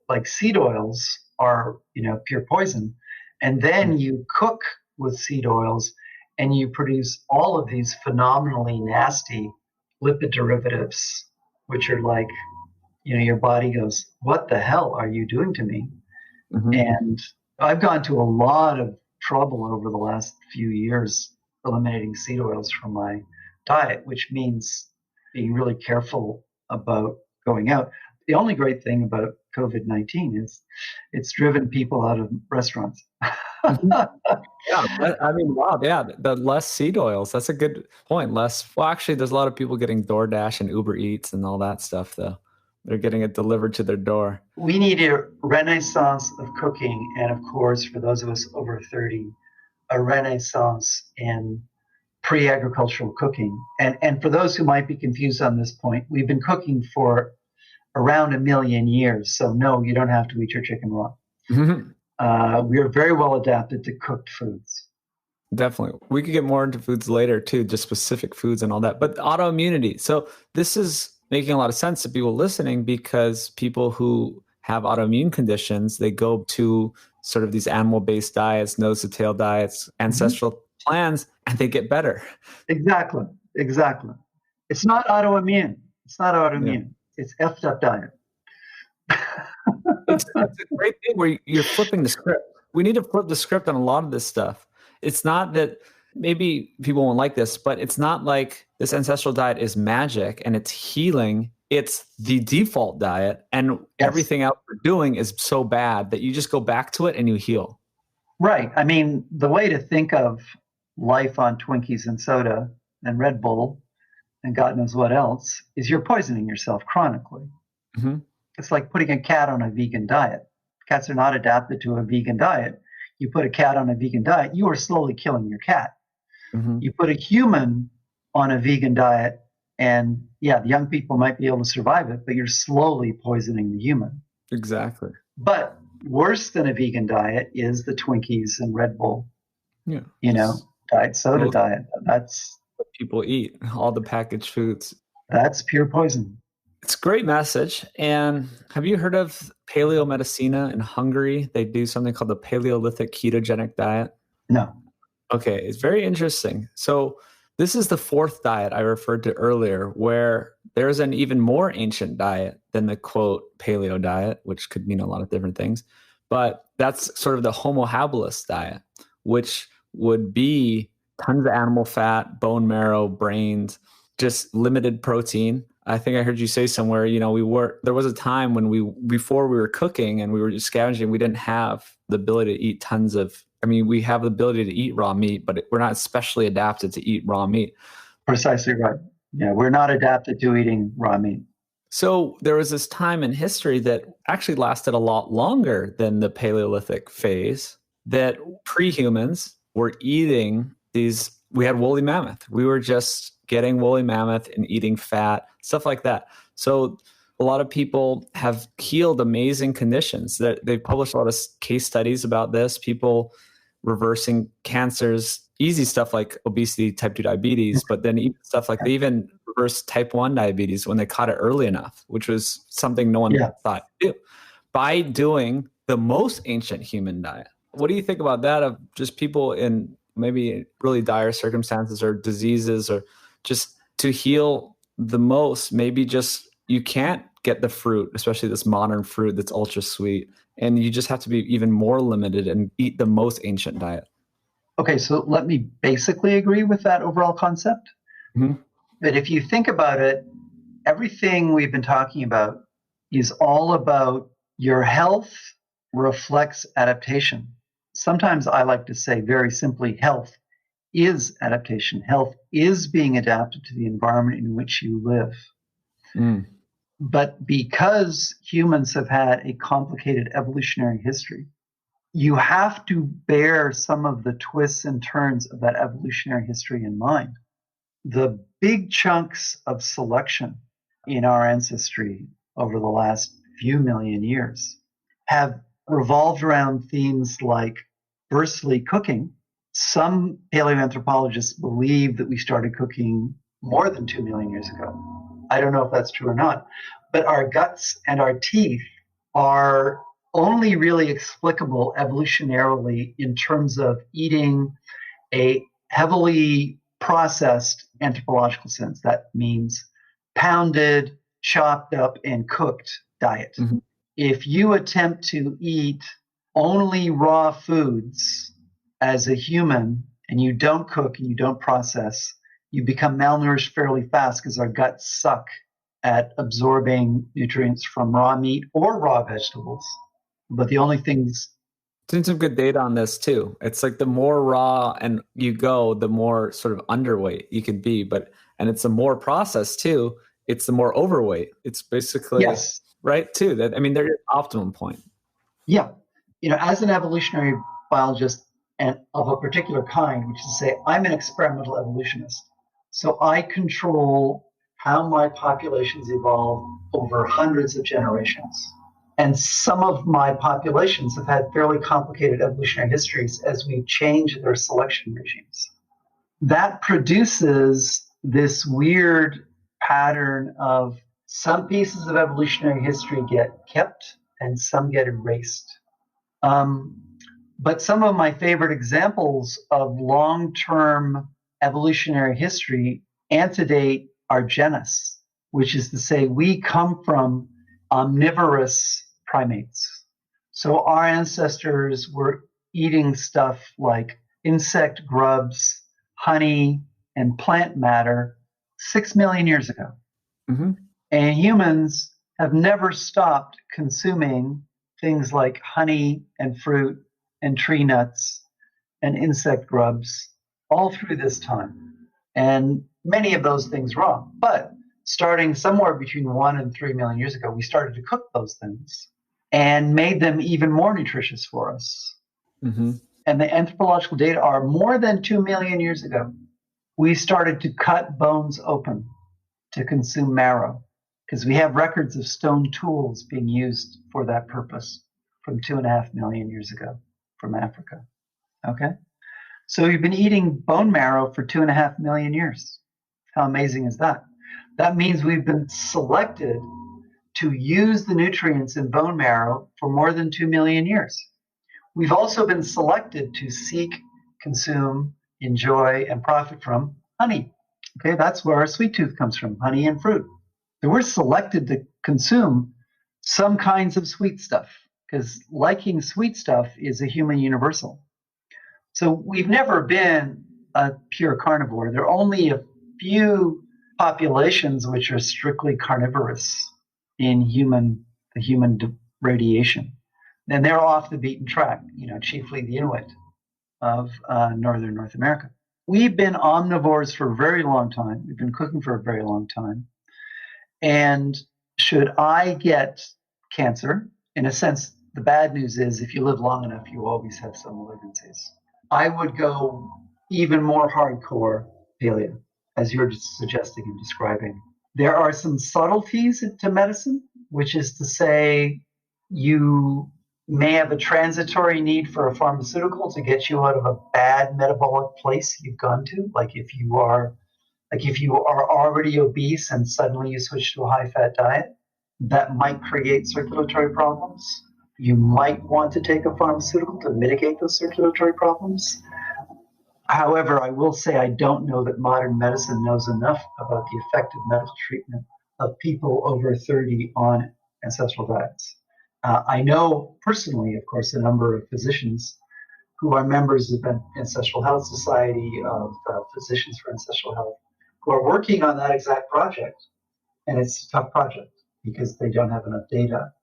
Speaker 6: Like seed oils are, pure poison. And then you cook with seed oils and you produce all of these phenomenally nasty lipid derivatives, which are like, your body goes, what the hell are you doing to me? And I've gone to a lot of trouble over the last few years eliminating seed oils from my diet, which means being really careful about going out. The only great thing about COVID-19 is it's driven people out of restaurants.
Speaker 5: Yeah, I mean, wow, yeah, the less seed oils. That's a good point. Well, actually, there's a lot of people getting DoorDash and Uber Eats and all that stuff, though. They're getting it delivered to their door.
Speaker 6: We need a renaissance of cooking, and of course, for those of us over 30, a renaissance in pre-agricultural cooking. And for those who might be confused on this point, we've been cooking for around 1 million years. So no, you don't have to eat your chicken raw. We are very well adapted to cooked foods.
Speaker 5: Definitely. We could get more into foods later too, just specific foods and all that. But autoimmunity. So this is making a lot of sense to people listening, because people who have autoimmune conditions, they go to sort of these animal-based diets, nose-to-tail diets, ancestral plans, and they get better.
Speaker 6: Exactly. It's not autoimmune. Yeah. It's effed up diet.
Speaker 5: It's a great thing where you're flipping the script. We need to flip the script on a lot of this stuff. It's not that, maybe people won't like this, but it's not like this ancestral diet is magic and it's healing. It's the default diet, and everything else we're doing is so bad that you just go back to it and you heal.
Speaker 6: Right. I mean, the way to think of life on Twinkies and soda and Red Bull and God knows what else is you're poisoning yourself chronically. It's like putting a cat on a vegan diet. Cats are not adapted to a vegan diet. You put a cat on a vegan diet, you are slowly killing your cat. You put a human on a vegan diet, and the young people might be able to survive it, but you're slowly poisoning the human.
Speaker 5: Exactly.
Speaker 6: But worse than a vegan diet is the Twinkies and Red Bull, diet soda diet. That's
Speaker 5: what people eat, all the packaged foods.
Speaker 6: That's pure poison.
Speaker 5: It's a great message. And have you heard of paleomedicina in Hungary? They do something called the Paleolithic ketogenic diet.
Speaker 6: No.
Speaker 5: Okay, it's very interesting. So this is the fourth diet I referred to earlier, where there's an even more ancient diet than the quote paleo diet, which could mean a lot of different things. But that's sort of the Homo habilis diet, which would be tons of animal fat, bone marrow, brains, just limited protein. I think I heard you say somewhere, there was a time when before we were cooking and we were just scavenging, we didn't have the ability to eat we have the ability to eat raw meat, but we're not especially adapted to eat raw meat.
Speaker 6: Precisely right. Yeah, we're not adapted to eating raw meat.
Speaker 5: So there was this time in history that actually lasted a lot longer than the Paleolithic phase, that pre-humans were eating we had woolly mammoth. We were just getting woolly mammoth and eating fat, stuff like that. So a lot of people have healed amazing conditions. They've published a lot of case studies about this, people reversing cancers, easy stuff like obesity, type 2 diabetes, but then even stuff like they even reversed type 1 diabetes when they caught it early enough, which was something no one thought to do, by doing the most ancient human diet. What do you think about that, of just people in maybe really dire circumstances or diseases, or just to heal the most, maybe just you can't get the fruit, especially this modern fruit that's ultra sweet, and you just have to be even more limited and eat the most ancient diet?
Speaker 6: Okay, so let me basically agree with that overall concept.
Speaker 5: Mm-hmm.
Speaker 6: But if you think about it, everything we've been talking about is all about your health reflects adaptation. Sometimes I like to say very simply, health is adaptation. Health is being adapted to the environment in which you live.
Speaker 5: Mm.
Speaker 6: But because humans have had a complicated evolutionary history, you have to bear some of the twists and turns of that evolutionary history in mind. The big chunks of selection in our ancestry over the last few million years have revolved around themes like, firstly, cooking. Some paleoanthropologists believe that we started cooking more than 2 million years ago. I don't know if that's true or not, but our guts and our teeth are only really explicable evolutionarily in terms of eating a heavily processed anthropological sense. That means pounded, chopped up, and cooked diet.
Speaker 5: Mm-hmm.
Speaker 6: If you attempt to eat only raw foods as a human and you don't cook and you don't process, you become malnourished fairly fast because our guts suck at absorbing nutrients from raw meat or raw vegetables. But the only things...
Speaker 5: Seen some good data on this too. It's like the more raw and you go, the more sort of underweight you can be. And it's the more processed too, it's the more overweight. It's basically right too. That, I mean, there's an optimum point.
Speaker 6: Yeah. As an evolutionary biologist and of a particular kind, which is to say, I'm an experimental evolutionist. So I control how my populations evolve over hundreds of generations. And some of my populations have had fairly complicated evolutionary histories as we change their selection regimes. That produces this weird pattern of some pieces of evolutionary history get kept and some get erased. But some of my favorite examples of long-term evolutionary history antedate our genus, which is to say we come from omnivorous primates. So our ancestors were eating stuff like insect grubs, honey, and plant matter 6 million years ago.
Speaker 5: Mm-hmm.
Speaker 6: And humans have never stopped consuming things like honey and fruit and tree nuts and insect grubs all through this time. And many of those things wrong. But starting somewhere between 1 and 3 million years ago, we started to cook those things and made them even more nutritious for us.
Speaker 5: Mm-hmm.
Speaker 6: And the anthropological data are more than 2 million years ago, we started to cut bones open to consume marrow, because we have records of stone tools being used for that purpose from 2.5 million years ago from Africa. Okay? So we've been eating bone marrow for 2.5 million years. How amazing is that? That means we've been selected to use the nutrients in bone marrow for more than 2 million years. We've also been selected to seek, consume, enjoy, and profit from honey. Okay, that's where our sweet tooth comes from, honey and fruit. So we're selected to consume some kinds of sweet stuff, because liking sweet stuff is a human universal. So we've never been a pure carnivore. There are only a few populations which are strictly carnivorous in the human radiation. And they're off the beaten track, chiefly the Inuit of northern North America. We've been omnivores for a very long time. We've been cooking for a very long time. And should I get cancer, in a sense, the bad news is if you live long enough, you always have some malignancies. I would go even more hardcore paleo, as you're just suggesting and describing. There are some subtleties to medicine which is to say you may have a transitory need for a pharmaceutical to get you out of a bad metabolic place you've gone to. Like if you are already obese and suddenly you switch to a high-fat diet, that might create circulatory problems. You might want to take a pharmaceutical to mitigate those circulatory problems. However, I will say I don't know that modern medicine knows enough about the effective medical treatment of people over 30 on ancestral diets. I know personally, of course, a number of physicians who are members of the Ancestral Health Society, of Physicians for Ancestral Health, who are working on that exact project. And it's a tough project because they don't have enough data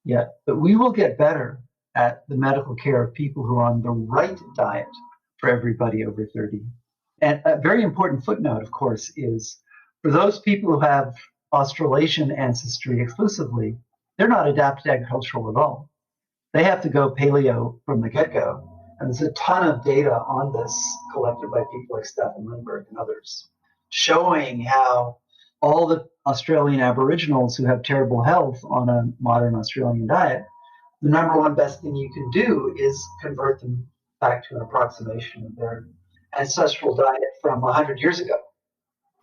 Speaker 6: yet. But we will get better at the medical care of people who are on the right diet for everybody over 30. And a very important footnote, of course, is for those people who have Australasian ancestry exclusively, they're not adapted agricultural at all. They have to go paleo from the get-go. And there's a ton of data on this collected by people like Stefan Lindbergh and others, showing how all the Australian Aboriginals who have terrible health on a modern Australian diet, the number one best thing you can do is convert them back to an approximation of their ancestral diet from 100 years ago.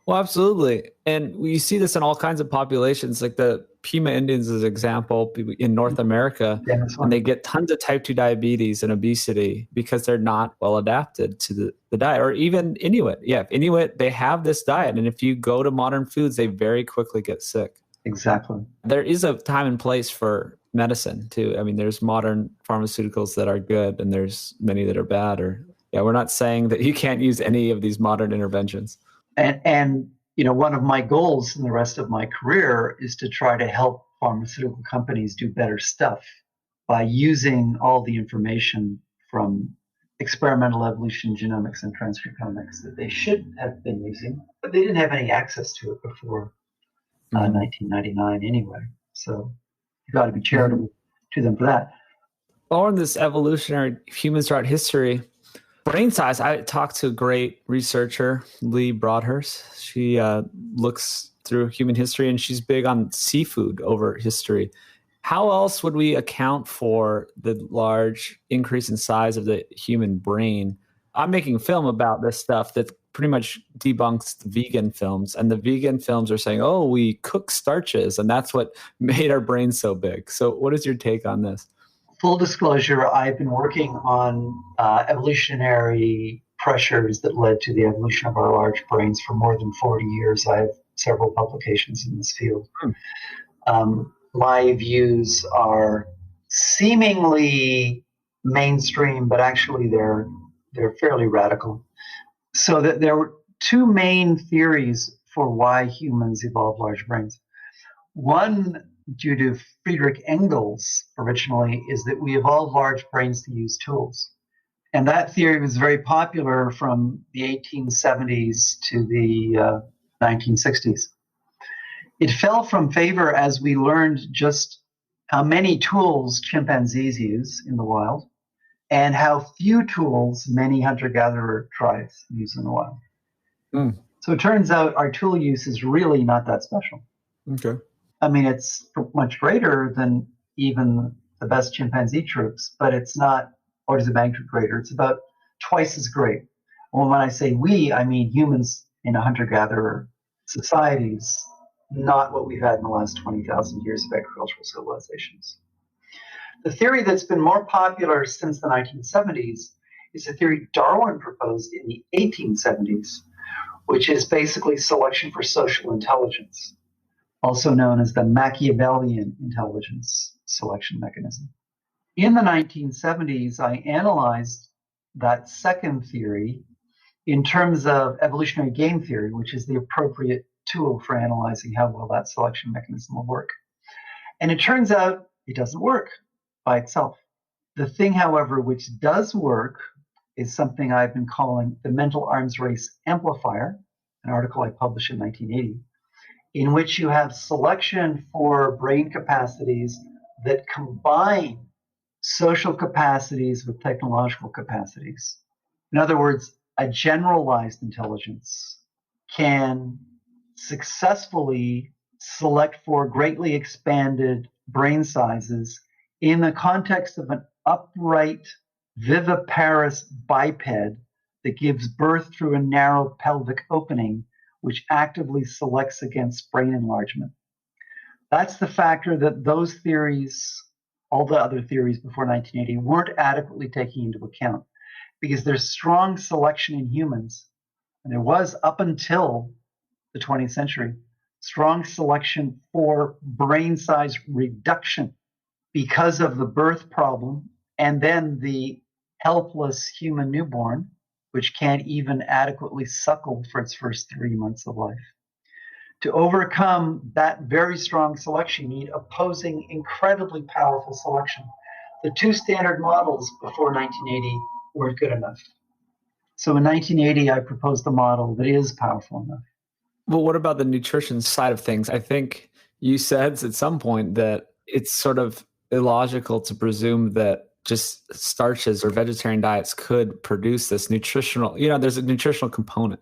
Speaker 5: Well, absolutely. And you see this in all kinds of populations, like the Pima Indians as an example in North America, and they get tons of type 2 diabetes and obesity because they're not well adapted to the diet. Or even Inuit. Yeah, Inuit, they have this diet. And if you go to modern foods, they very quickly get sick.
Speaker 6: Exactly.
Speaker 5: There is a time and place for medicine too. I mean, there's modern pharmaceuticals that are good and there's many that are bad. We're not saying that you can't use any of these modern interventions.
Speaker 6: And one of my goals in the rest of my career is to try to help pharmaceutical companies do better stuff by using all the information from experimental evolution, genomics, and transcriptomics that they should have been using, but they didn't have any access to it before 1999 anyway. So you've got to be charitable to them for that.
Speaker 5: Or in this evolutionary humans throughout history, brain size, I talked to a great researcher, Lee Broadhurst. She looks through human history, and she's big on seafood over history. How else would we account for the large increase in size of the human brain? I'm making a film about this stuff that pretty much debunks the vegan films. And the vegan films are saying, oh, we cook starches, and that's what made our brains so big. So what is your take on this?
Speaker 6: Full disclosure, I've been working on evolutionary pressures that led to the evolution of our large brains for more than 40 years. I have several publications in this field. My views are seemingly mainstream, but actually they're fairly radical. So that there were two main theories for why humans evolved large brains. One, due to Friedrich Engels originally, is that we evolved large brains to use tools. And that theory was very popular from the 1870s to the 1960s. It fell from favor as we learned just how many tools chimpanzees use in the wild and how few tools many hunter-gatherer tribes use in the wild. So it turns out our tool use is really not that special.
Speaker 5: Okay.
Speaker 6: I mean, it's much greater than even the best chimpanzee troops, but it's not orders of magnitude greater. It's about twice as great. Well, when I say we, I mean humans in a hunter-gatherer societies, not what we've had in the last 20,000 years of agricultural civilizations. The theory that's been more popular since the 1970s is a theory Darwin proposed in the 1870s, which is basically selection for social intelligence, also known as the Machiavellian intelligence selection mechanism. In the 1970s, I analyzed that second theory in terms of evolutionary game theory, which is the appropriate tool for analyzing how well that selection mechanism will work. And it turns out it doesn't work by itself. The thing, however, which does work is something I've been calling the mental arms race amplifier, an article I published in 1980, in which you have selection for brain capacities that combine social capacities with technological capacities. In other words, a generalized intelligence can successfully select for greatly expanded brain sizes in the context of an upright, viviparous biped that gives birth through a narrow pelvic opening, which actively selects against brain enlargement. That's the factor that those theories, all the other theories before 1980, weren't adequately taking into account, because there's strong selection in humans, and there was up until the 20th century, strong selection for brain size reduction because of the birth problem, and then the helpless human newborn, which can't even adequately suckle for its first 3 months of life. To overcome that very strong selection, you need opposing, incredibly powerful selection. The two standard models before 1980 weren't good enough. So in 1980, I proposed a model that is powerful enough.
Speaker 5: Well, what about the nutrition side of things? I think you said at some point that it's sort of illogical to presume that just starches or vegetarian diets could produce this nutritional, there's a nutritional component.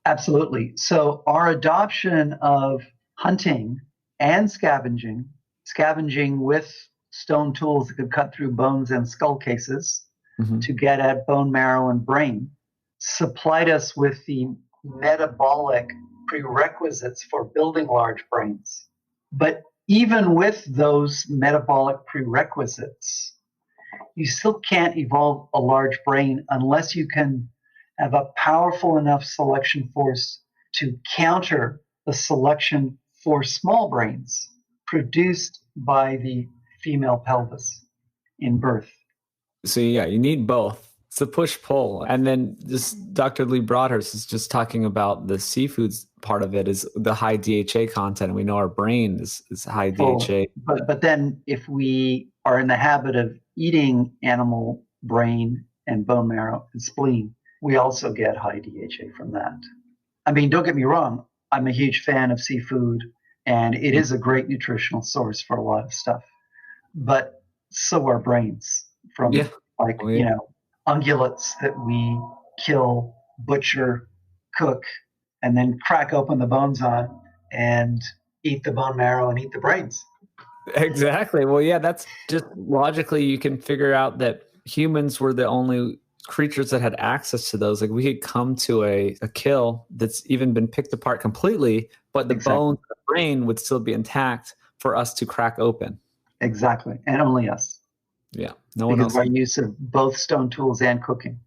Speaker 6: Absolutely. So our adoption of hunting and scavenging with stone tools that could cut through bones and skull cases to get at bone marrow and brain, supplied us with the metabolic prerequisites for building large brains. But even with those metabolic prerequisites, you still can't evolve a large brain unless you can have a powerful enough selection force to counter the selection for small brains produced by the female pelvis in birth.
Speaker 5: So you need both. It's a push-pull. And then just Dr. Lee Broadhurst is just talking about the seafoods part of it is the high DHA content. We know our brain is high DHA.
Speaker 6: But then if we are in the habit of eating animal brain and bone marrow and spleen, we also get high DHA from that. I mean, don't get me wrong. I'm a huge fan of seafood, and it is a great nutritional source for a lot of stuff. But so are brains from ungulates that we kill, butcher, cook, and then crack open the bones on and eat the bone marrow and eat the brains.
Speaker 5: Exactly. Well, yeah, that's just logically you can figure out that humans were the only creatures that had access to those. Like we could come to a kill that's even been picked apart completely, but the bones, the brain would still be intact for us to crack open.
Speaker 6: Exactly. And only us.
Speaker 5: Yeah. No one
Speaker 6: because
Speaker 5: else.
Speaker 6: of our use of both stone tools and cooking.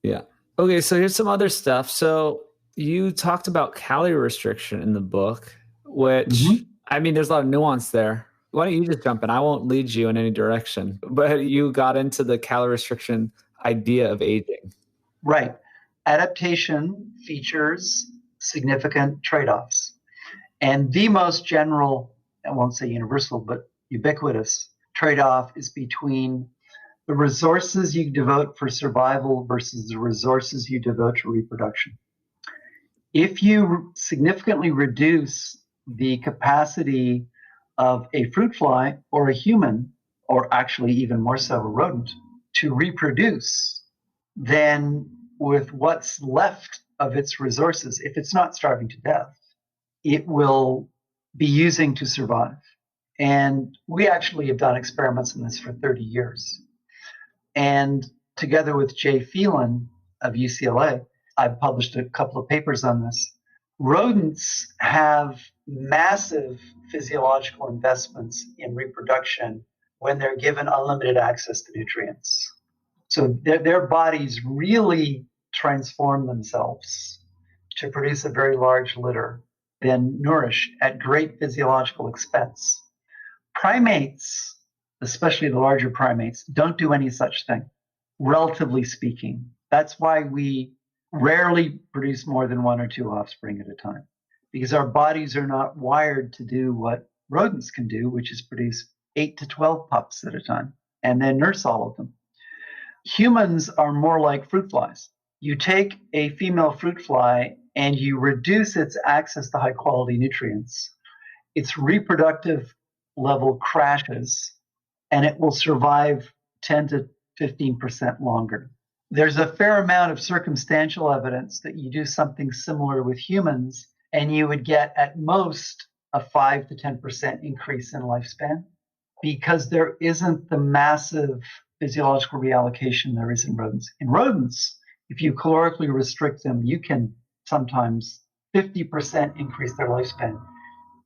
Speaker 5: Yeah. Okay. So here's some other stuff. So you talked about calorie restriction in the book, which I mean, there's a lot of nuance there. Why don't you just jump in? I won't lead you in any direction, but you got into the calorie restriction idea of aging.
Speaker 6: Right. Adaptation features significant trade-offs. And the most general, I won't say universal, but ubiquitous trade-off is between the resources you devote for survival versus the resources you devote to reproduction. If you significantly reduce the capacity of a fruit fly or a human, or actually even more so a rodent, to reproduce, then with what's left of its resources, if it's not starving to death, it will be using to survive. And we actually have done experiments on this for 30 years. And together with Jay Phelan of UCLA, I've published a couple of papers on this. Rodents have massive physiological investments in reproduction when they're given unlimited access to nutrients. So their bodies really transform themselves to produce a very large litter, then nourish at great physiological expense. Primates, especially the larger primates, don't do any such thing, relatively speaking. That's why we rarely produce more than one or two offspring at a time, because our bodies are not wired to do what rodents can do, which is produce 8 to 12 pups at a time and then nurse all of them. Humans are more like fruit flies. You take a female fruit fly and you reduce its access to high quality nutrients. Its reproductive level crashes and it will survive 10 to 15% longer. There's a fair amount of circumstantial evidence that you do something similar with humans and you would get at most a 5 to 10% increase in lifespan because there isn't the massive physiological reallocation there is in rodents. In rodents, if you calorically restrict them, you can sometimes 50% increase their lifespan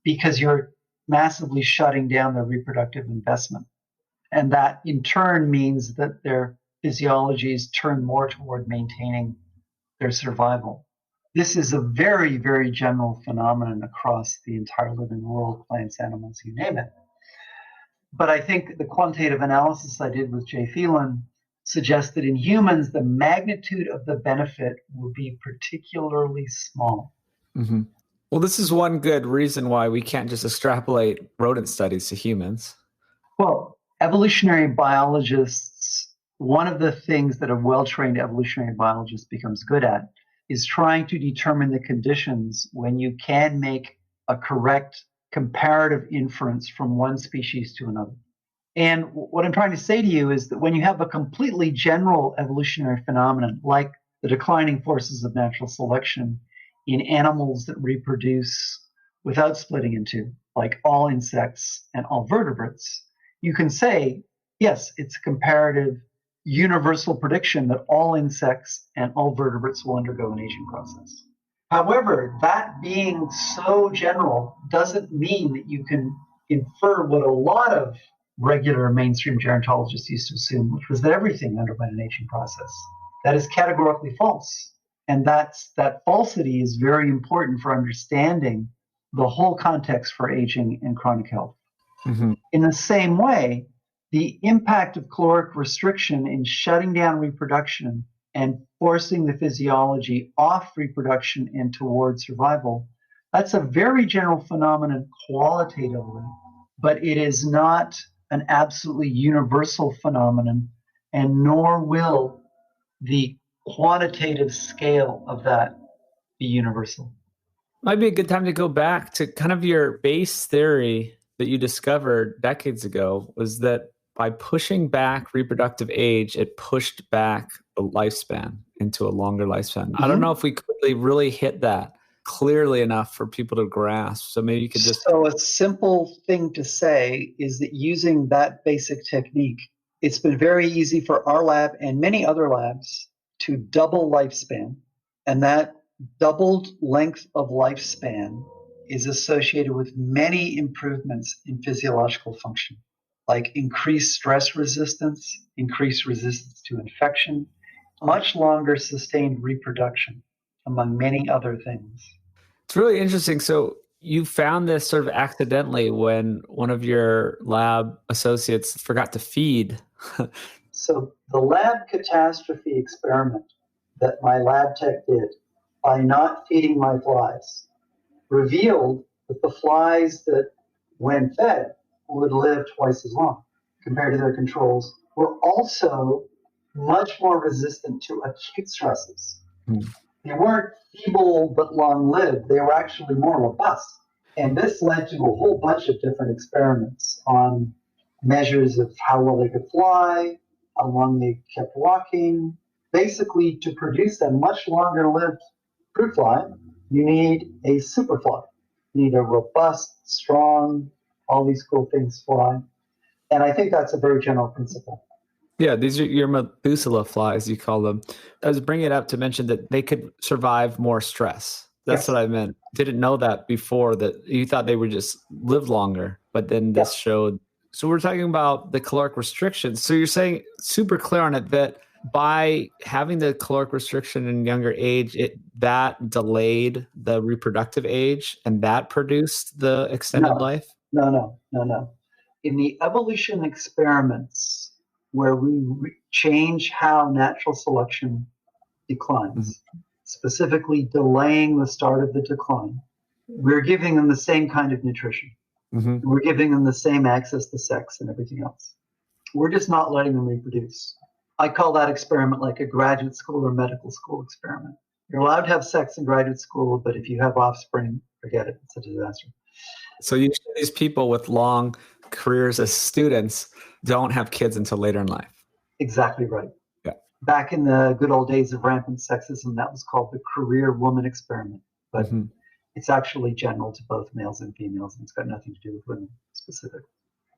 Speaker 6: because you're massively shutting down their reproductive investment. And that in turn means that their physiologies turn more toward maintaining their survival. This is a very, very general phenomenon across the entire living world, plants, animals, you name it. But I think the quantitative analysis I did with Jay Phelan suggests that in humans, the magnitude of the benefit will be particularly small.
Speaker 5: Mm-hmm. Well, this is one good reason why we can't just extrapolate rodent studies to humans.
Speaker 6: Well, evolutionary biologists, one of the things that a well-trained evolutionary biologist becomes good at is trying to determine the conditions when you can make a correct comparative inference from one species to another. And what I'm trying to say to you is that when you have a completely general evolutionary phenomenon, like the declining forces of natural selection in animals that reproduce without splitting in two, like all insects and all vertebrates, you can say, yes, it's a comparative universal prediction that all insects and all vertebrates will undergo an aging process. However, that being so general doesn't mean that you can infer what a lot of regular mainstream gerontologists used to assume, which was that everything underwent an aging process. That is categorically false. And that falsity is very important for understanding the whole context for aging and chronic health. Mm-hmm. In the same way, the impact of caloric restriction in shutting down reproduction and forcing the physiology off reproduction and toward survival, that's a very general phenomenon qualitatively, but it is not an absolutely universal phenomenon, and nor will the quantitative scale of that be universal.
Speaker 5: Might be a good time to go back to kind of your base theory that you discovered decades ago, was that by pushing back reproductive age, it pushed back the lifespan into a longer lifespan. Mm-hmm. I don't know if we could really hit that clearly enough for people to grasp. So maybe you could just...
Speaker 6: So a simple thing to say is that using that basic technique, it's been very easy for our lab and many other labs to double lifespan. And that doubled length of lifespan is associated with many improvements in physiological function, like increased stress resistance, increased resistance to infection, much longer sustained reproduction, among many other things.
Speaker 5: It's really interesting. So you found this sort of accidentally when one of your lab associates forgot to feed.
Speaker 6: So the lab catastrophe experiment that my lab tech did by not feeding my flies revealed that the flies that, when fed, would live twice as long compared to their controls were also much more resistant to acute stresses. They weren't feeble but long-lived. They were actually more robust. And this led to a whole bunch of different experiments on measures of how well they could fly, how long they kept walking. Basically, to produce a much longer-lived fruit fly, you need a superfly. You need a robust, strong, all these cool things fly. And I think that's a very general principle.
Speaker 5: Yeah, these are your Methuselah flies, you call them. I was bringing it up to mention that they could survive more stress. That's what I meant. Didn't know that before, that you thought they would just live longer, but then this showed. So we're talking about the caloric restrictions. So you're saying, super clear on it, that by having the caloric restriction in younger age, that delayed the reproductive age and that produced the extended life?
Speaker 6: No. In the evolution experiments where we change how natural selection declines, specifically delaying the start of the decline, we're giving them the same kind of nutrition. We're giving them the same access to sex and everything else. We're just not letting them reproduce. I call that experiment like a graduate school or medical school experiment. You're allowed to have sex in graduate school, but if you have offspring, forget it. It's a disaster.
Speaker 5: So usually these people with long careers as students don't have kids until later in life.
Speaker 6: Exactly right.
Speaker 5: Yeah.
Speaker 6: Back in the good old days of rampant sexism, that was called the career woman experiment. But It's actually general to both males and females, and it's got nothing to do with women specific.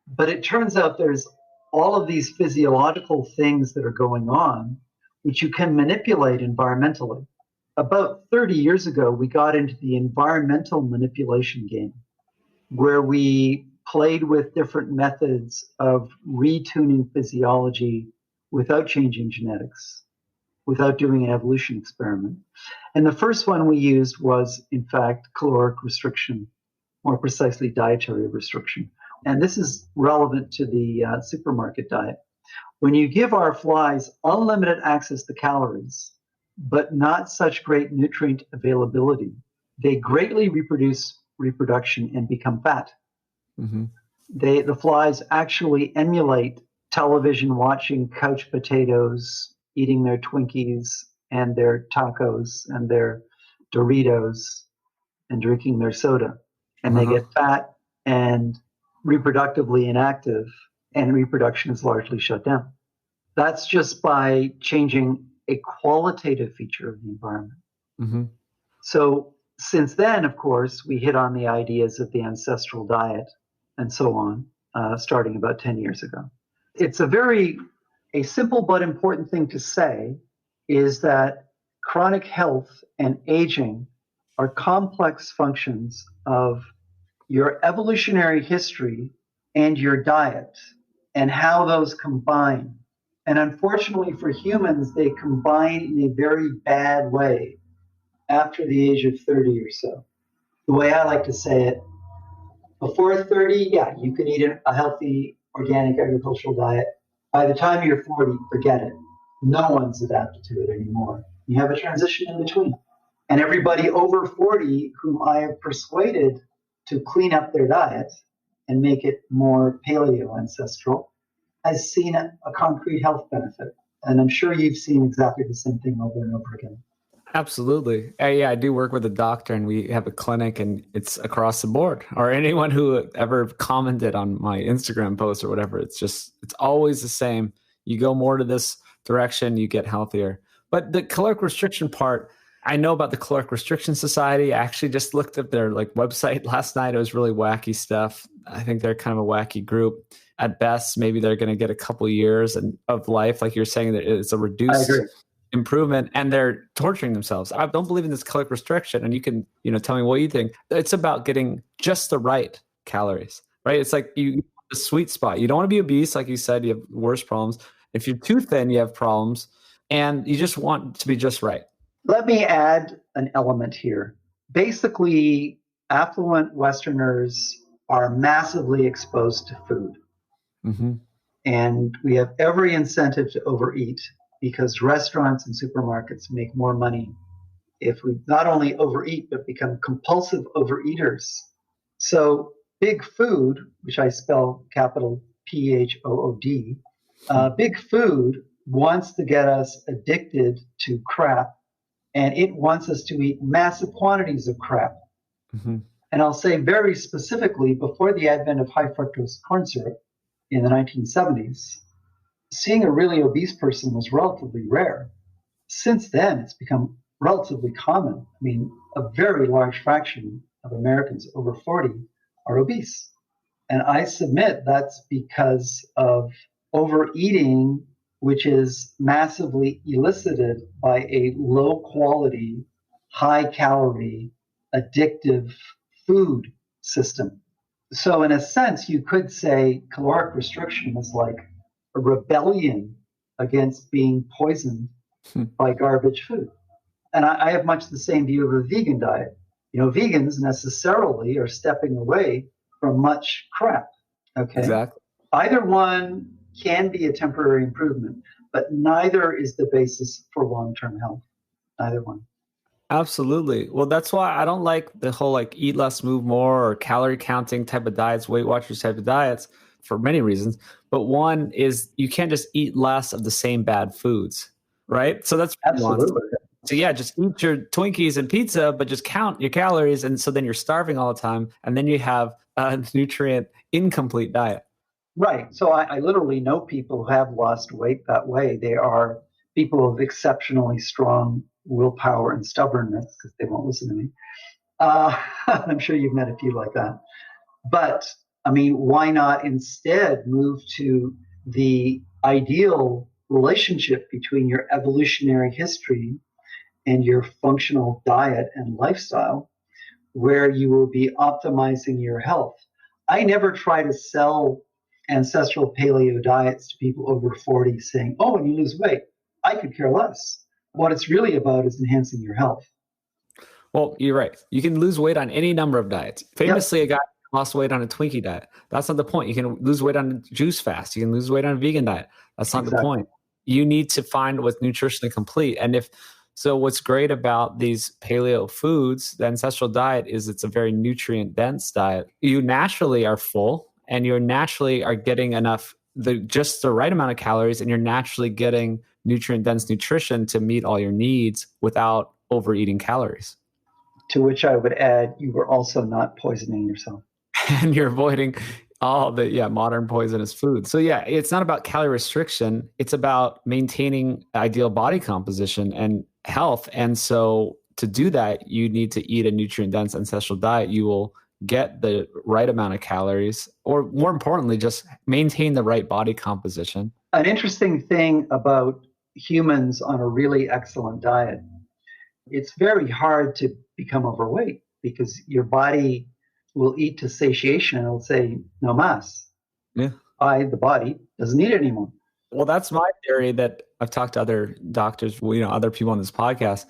Speaker 6: But it turns out there's all of these physiological things that are going on, which you can manipulate environmentally. About 30 years ago, we got into the environmental manipulation game, where we played with different methods of retuning physiology without changing genetics, without doing an evolution experiment. And the first one we used was, in fact, caloric restriction, more precisely dietary restriction. And this is relevant to the supermarket diet. When you give our flies unlimited access to calories, but not such great nutrient availability, they greatly reproduce reproduction and become fat.
Speaker 5: Mm-hmm.
Speaker 6: The flies actually emulate television watching couch potatoes, eating their Twinkies and their tacos and their Doritos and drinking their soda. And they get fat and reproductively inactive, and reproduction is largely shut down. That's just by changing a qualitative feature of the environment.
Speaker 5: Mm-hmm.
Speaker 6: So since then, of course, we hit on the ideas of the ancestral diet and so on, starting about 10 years ago. It's a simple but important thing to say is that chronic health and aging are complex functions of your evolutionary history and your diet and how those combine. And unfortunately for humans, they combine in a very bad way after the age of 30 or so. The way I like to say it, before 30, yeah, you can eat a healthy organic agricultural diet. By the time you're 40, forget it. No one's adapted to it anymore. You have a transition in between. And everybody over 40 whom I have persuaded to clean up their diet and make it more paleo ancestral has seen a concrete health benefit. And I'm sure you've seen exactly the same thing over and over again.
Speaker 5: Absolutely. Yeah, I do work with a doctor and we have a clinic and it's across the board. Or anyone who ever commented on my Instagram post or whatever, it's always the same. You go more to this direction, you get healthier. But the caloric restriction part, I know about the Caloric Restriction Society. I actually just looked at their website last night. It was really wacky stuff. I think they're kind of a wacky group. At best, maybe they're going to get a couple years of life. Like you're saying, that it's a reduced improvement, and they're torturing themselves. I don't believe in this caloric restriction, and you can tell me what you think. It's about getting just the right calories, right? It's like the sweet spot. You don't want to be obese, like you said. You have worse problems. If you're too thin, you have problems, and you just want to be just right.
Speaker 6: Let me add an element here. Basically, affluent Westerners are massively exposed to food.
Speaker 5: Mm-hmm.
Speaker 6: And we have every incentive to overeat because restaurants and supermarkets make more money if we not only overeat, but become compulsive overeaters. So big food, which I spell capital PHOOD, big food wants to get us addicted to crap, and it wants us to eat massive quantities of crap.
Speaker 5: Mm-hmm.
Speaker 6: And I'll say very specifically, before the advent of high fructose corn syrup in the 1970s, seeing a really obese person was relatively rare. Since then, it's become relatively common. I mean, a very large fraction of Americans over 40 are obese. And I submit that's because of overeating, which is massively elicited by a low quality, high calorie, addictive food system. So in a sense, you could say caloric restriction is like a rebellion against being poisoned by garbage food. And I have much the same view of a vegan diet. Vegans necessarily are stepping away from much crap. Okay.
Speaker 5: Exactly.
Speaker 6: Either one can be a temporary improvement, but neither is the basis for long-term health. Neither one.
Speaker 5: Absolutely. Well, that's why I don't like the whole eat less, move more, or calorie counting type of diets, Weight Watchers type of diets, for many reasons. But one is you can't just eat less of the same bad foods, right? So that's
Speaker 6: absolutely.
Speaker 5: So yeah, just eat your Twinkies and pizza, but just count your calories. And so then you're starving all the time. And then you have a nutrient incomplete diet.
Speaker 6: Right. So I literally know people who have lost weight that way. They are people of exceptionally strong willpower and stubbornness, because they won't listen to me. I'm sure you've met a few like that. But, I mean, why not instead move to the ideal relationship between your evolutionary history and your functional diet and lifestyle, where you will be optimizing your health? I never try to sell ancestral paleo diets to people over 40 saying, oh, and you lose weight. I could care less. What it's really about is enhancing your health.
Speaker 5: Well, you're right. You can lose weight on any number of diets. Famously, a guy lost weight on a Twinkie diet. That's not the point. You can lose weight on a juice fast. You can lose weight on a vegan diet. That's not the point. You need to find what's nutritionally complete. And so what's great about these paleo foods, the ancestral diet, is it's a very nutrient dense diet. You naturally are full and you naturally are getting enough, just the right amount of calories, and you're naturally getting nutrient dense nutrition to meet all your needs without overeating calories.
Speaker 6: To which I would add, you were also not poisoning yourself.
Speaker 5: And you're avoiding all the modern poisonous foods. So it's not about calorie restriction. It's about maintaining ideal body composition and health. And so to do that, you need to eat a nutrient-dense ancestral diet. You will get the right amount of calories, or more importantly, just maintain the right body composition.
Speaker 6: An interesting thing about humans on a really excellent diet, it's very hard to become overweight because your body will eat to satiation and it'll say, no mas.
Speaker 5: Yeah.
Speaker 6: The body doesn't need it anymore.
Speaker 5: Well, that's my theory that I've talked to other doctors, other people on this podcast.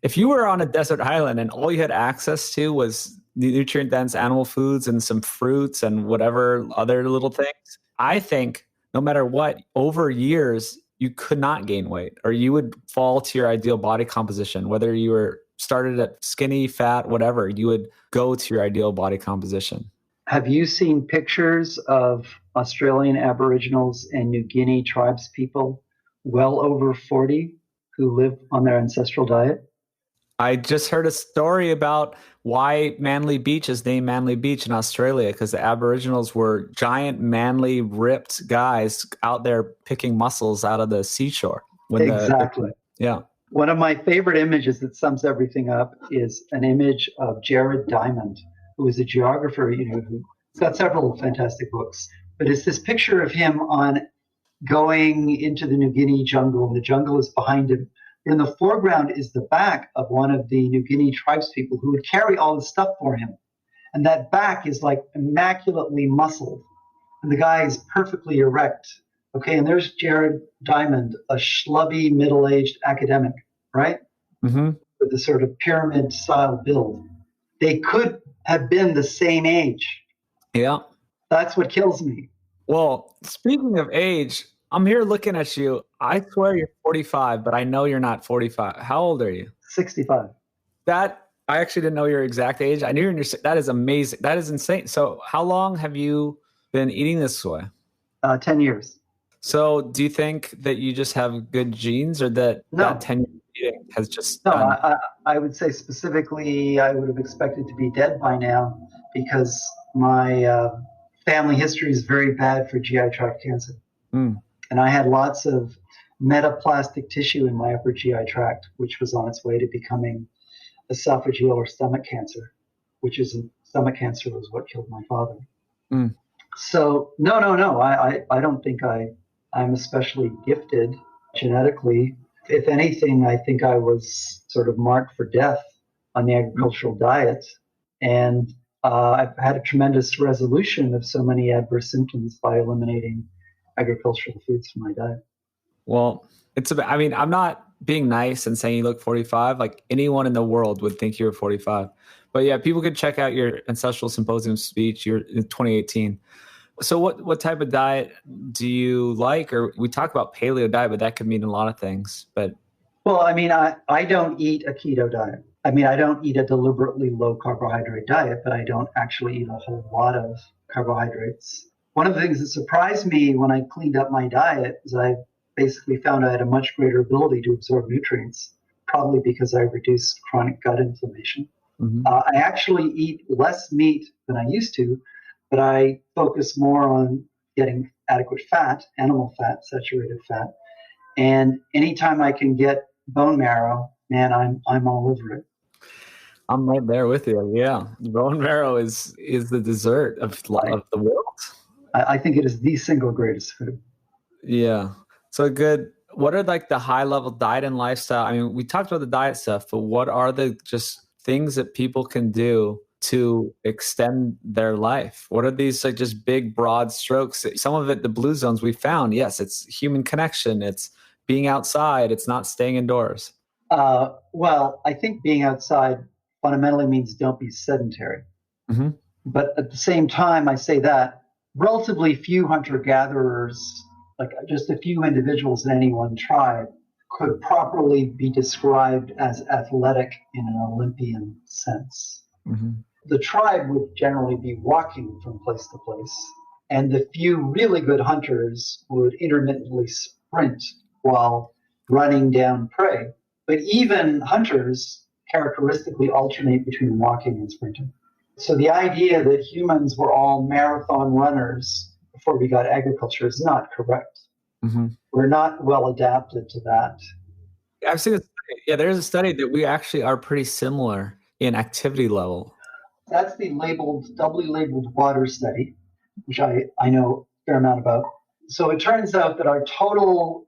Speaker 5: If you were on a desert island and all you had access to was nutrient-dense animal foods and some fruits and whatever other little things, I think no matter what, over years, you could not gain weight, or you would fall to your ideal body composition. Whether you were started at skinny, fat, whatever, you would go to your ideal body composition.
Speaker 6: Have you seen pictures of Australian Aboriginals and New Guinea tribes people well over 40 who live on their ancestral diet?
Speaker 5: I just heard a story about why Manly Beach is named Manly Beach in Australia, because the Aboriginals were giant, manly, ripped guys out there picking mussels out of the seashore.
Speaker 6: Exactly.
Speaker 5: Yeah.
Speaker 6: One of my favorite images that sums everything up is an image of Jared Diamond, who is a geographer, who's got several fantastic books. But it's this picture of him on going into the New Guinea jungle, and the jungle is behind him. In the foreground is the back of one of the New Guinea tribespeople who would carry all the stuff for him. And that back is like immaculately muscled. And the guy is perfectly erect. Okay, and there's Jared Diamond, a schlubby, middle-aged academic, right?
Speaker 5: Mm-hmm.
Speaker 6: With a sort of pyramid-style build. They could have been the same age.
Speaker 5: Yeah.
Speaker 6: That's what kills me.
Speaker 5: Well, speaking of age, I'm here looking at you. I swear you're 45, but I know you're not 45. How old are you?
Speaker 6: 65.
Speaker 5: I actually didn't know your exact age. I knew you're in your, that is amazing. That is insane. So how long have you been eating this way?
Speaker 6: 10 years.
Speaker 5: So do you think that you just have good genes, or that 10 years eating has just
Speaker 6: No, I would say specifically I would have expected to be dead by now, because my family history is very bad for GI tract cancer.
Speaker 5: Mm.
Speaker 6: And I had lots of metaplastic tissue in my upper GI tract, which was on its way to becoming esophageal or stomach cancer, stomach cancer was what killed my father.
Speaker 5: Mm.
Speaker 6: So no. I don't think I'm especially gifted genetically. If anything, I think I was sort of marked for death on the agricultural diet. And I've had a tremendous resolution of so many adverse symptoms by eliminating agricultural foods from my diet.
Speaker 5: Well, I'm not being nice and saying you look 45. Like, anyone in the world would think you're 45. But yeah, people could check out your Ancestral Symposium speech. You're in 2018. So what type of diet do you like? Or we talk about paleo diet, but that could mean a lot of things. But
Speaker 6: well, I don't eat a keto diet. I don't eat a deliberately low carbohydrate diet, but I don't actually eat a whole lot of carbohydrates. One of the things that surprised me when I cleaned up my diet is I basically found I had a much greater ability to absorb nutrients, probably because I reduced chronic gut inflammation.
Speaker 5: Mm-hmm.
Speaker 6: I actually eat less meat than I used to, but I focus more on getting adequate fat, animal fat, saturated fat. And anytime I can get bone marrow, man, I'm all over it.
Speaker 5: I'm right there with you. Yeah. Bone marrow is the dessert of the world.
Speaker 6: I think it is the single greatest food.
Speaker 5: Yeah. So good. What are like the high level diet and lifestyle? I mean, we talked about the diet stuff, but what are the just things that people can do to extend their life? What are these like just big broad strokes? Some of it, the blue zones we found, yes, it's human connection. It's being outside. It's not staying indoors.
Speaker 6: Well, I think being outside fundamentally means don't be sedentary.
Speaker 5: Mm-hmm.
Speaker 6: But at the same time, I say that relatively few hunter-gatherers, like just a few individuals in any one tribe, could properly be described as athletic in an Olympian sense.
Speaker 5: Mm-hmm.
Speaker 6: The tribe would generally be walking from place to place, and the few really good hunters would intermittently sprint while running down prey. But even hunters characteristically alternate between walking and sprinting. So the idea that humans were all marathon runners before we got agriculture is not correct.
Speaker 5: Mm-hmm.
Speaker 6: We're not well adapted to that.
Speaker 5: I've seen a study. Yeah, there's a study that we actually are pretty similar in activity level.
Speaker 6: That's the doubly labeled water study, which I know a fair amount about. So it turns out that our total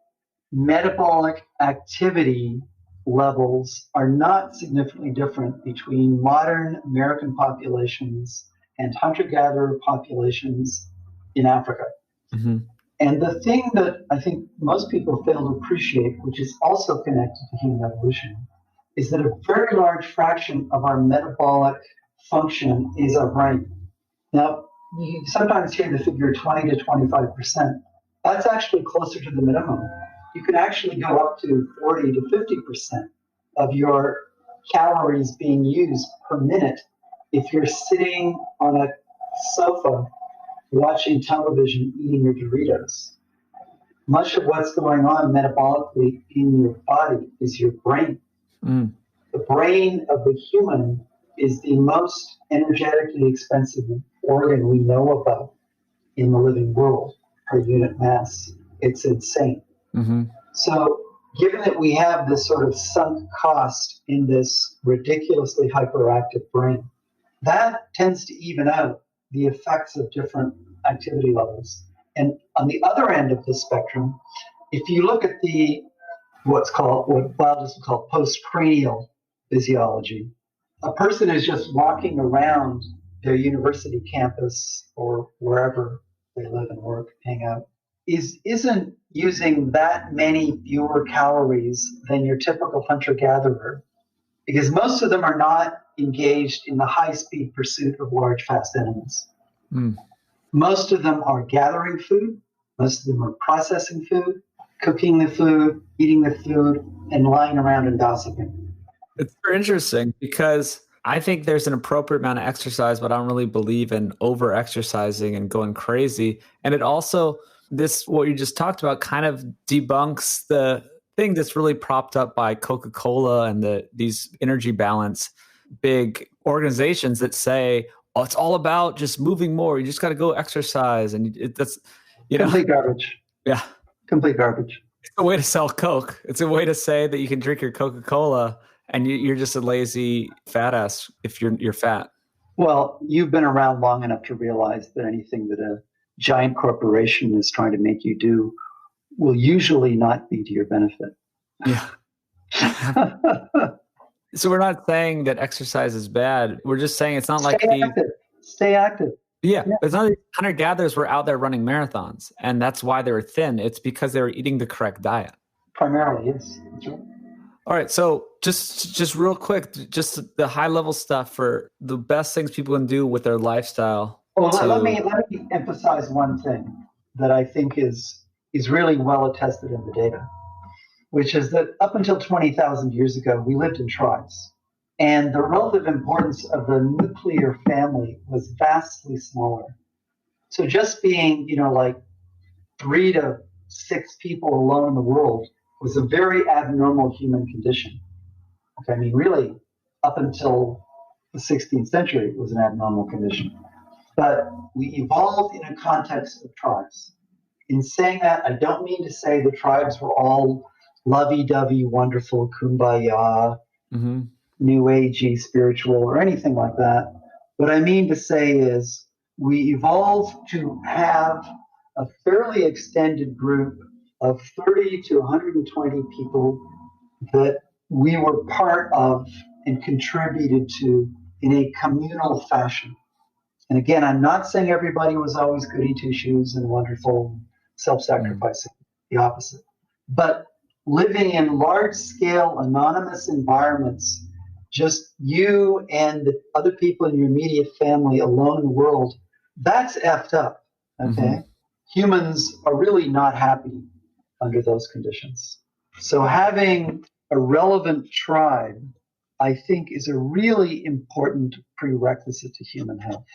Speaker 6: metabolic activity levels are not significantly different between modern American populations and hunter-gatherer populations in Africa.
Speaker 5: Mm-hmm.
Speaker 6: And the thing that I think most people fail to appreciate, which is also connected to human evolution, is that a very large fraction of our metabolic function is our brain. Now, you sometimes hear the figure 20 to 25%. That's actually closer to the minimum. You can actually go up to 40 to 50% of your calories being used per minute if you're sitting on a sofa watching television, eating your Doritos. Much of what's going on metabolically in your body is your brain.
Speaker 5: Mm.
Speaker 6: The brain of the human is the most energetically expensive organ we know about in the living world per unit mass. It's insane.
Speaker 5: Mm-hmm.
Speaker 6: So given that we have this sort of sunk cost in this ridiculously hyperactive brain, that tends to even out the effects of different activity levels. And on the other end of the spectrum, if you look at what biologists call postcranial physiology, a person is just walking around their university campus or wherever they live and work, hang out, isn't using that many fewer calories than your typical hunter-gatherer, because most of them are not engaged in the high-speed pursuit of large, fast animals.
Speaker 5: Mm.
Speaker 6: Most of them are gathering food. Most of them are processing food, cooking the food, eating the food, and lying around and gossiping.
Speaker 5: It's very interesting because I think there's an appropriate amount of exercise, but I don't really believe in over-exercising and going crazy. And it also, what you just talked about kind of debunks the thing that's really propped up by Coca-Cola and these energy balance big organizations that say, oh, it's all about just moving more. You just got to go exercise. And that's,
Speaker 6: complete garbage.
Speaker 5: Yeah.
Speaker 6: Complete garbage.
Speaker 5: It's a way to sell Coke. It's a way to say that you can drink your Coca-Cola and you're just a lazy fat ass if you're fat.
Speaker 6: Well, you've been around long enough to realize that anything that a giant corporation is trying to make you do will usually not be to your benefit.
Speaker 5: Yeah. So we're not saying that exercise is bad. We're just saying it's not
Speaker 6: Stay active.
Speaker 5: Yeah. It's not hunter-gatherers were out there running marathons, and that's why they were thin. It's because they were eating the correct diet.
Speaker 6: Primarily, yes. That's right.
Speaker 5: All right. So just real quick, just the high-level stuff for the best things people can do with their lifestyle.
Speaker 6: Well, let me emphasize one thing that I think is really well attested in the data, which is that up until 20,000 years ago, we lived in tribes. And the relative importance of the nuclear family was vastly smaller. So just being, like 3 to 6 people alone in the world was a very abnormal human condition. Okay, I mean, really, up until the 16th century, it was an abnormal condition. But we evolved in a context of tribes. In saying that, I don't mean to say the tribes were all lovey-dovey, wonderful, kumbaya.
Speaker 5: Mm-hmm.
Speaker 6: new agey, spiritual, or anything like that. What I mean to say is we evolved to have a fairly extended group of 30 to 120 people that we were part of and contributed to in a communal fashion. And again, I'm not saying everybody was always goody two shoes and wonderful, self-sacrificing, the opposite. But living in large-scale anonymous environments, just you and the other people in your immediate family alone in the world, that's effed up, okay? Humans are really not happy under those conditions. So having a relevant tribe, I think, is a really important prerequisite to human health.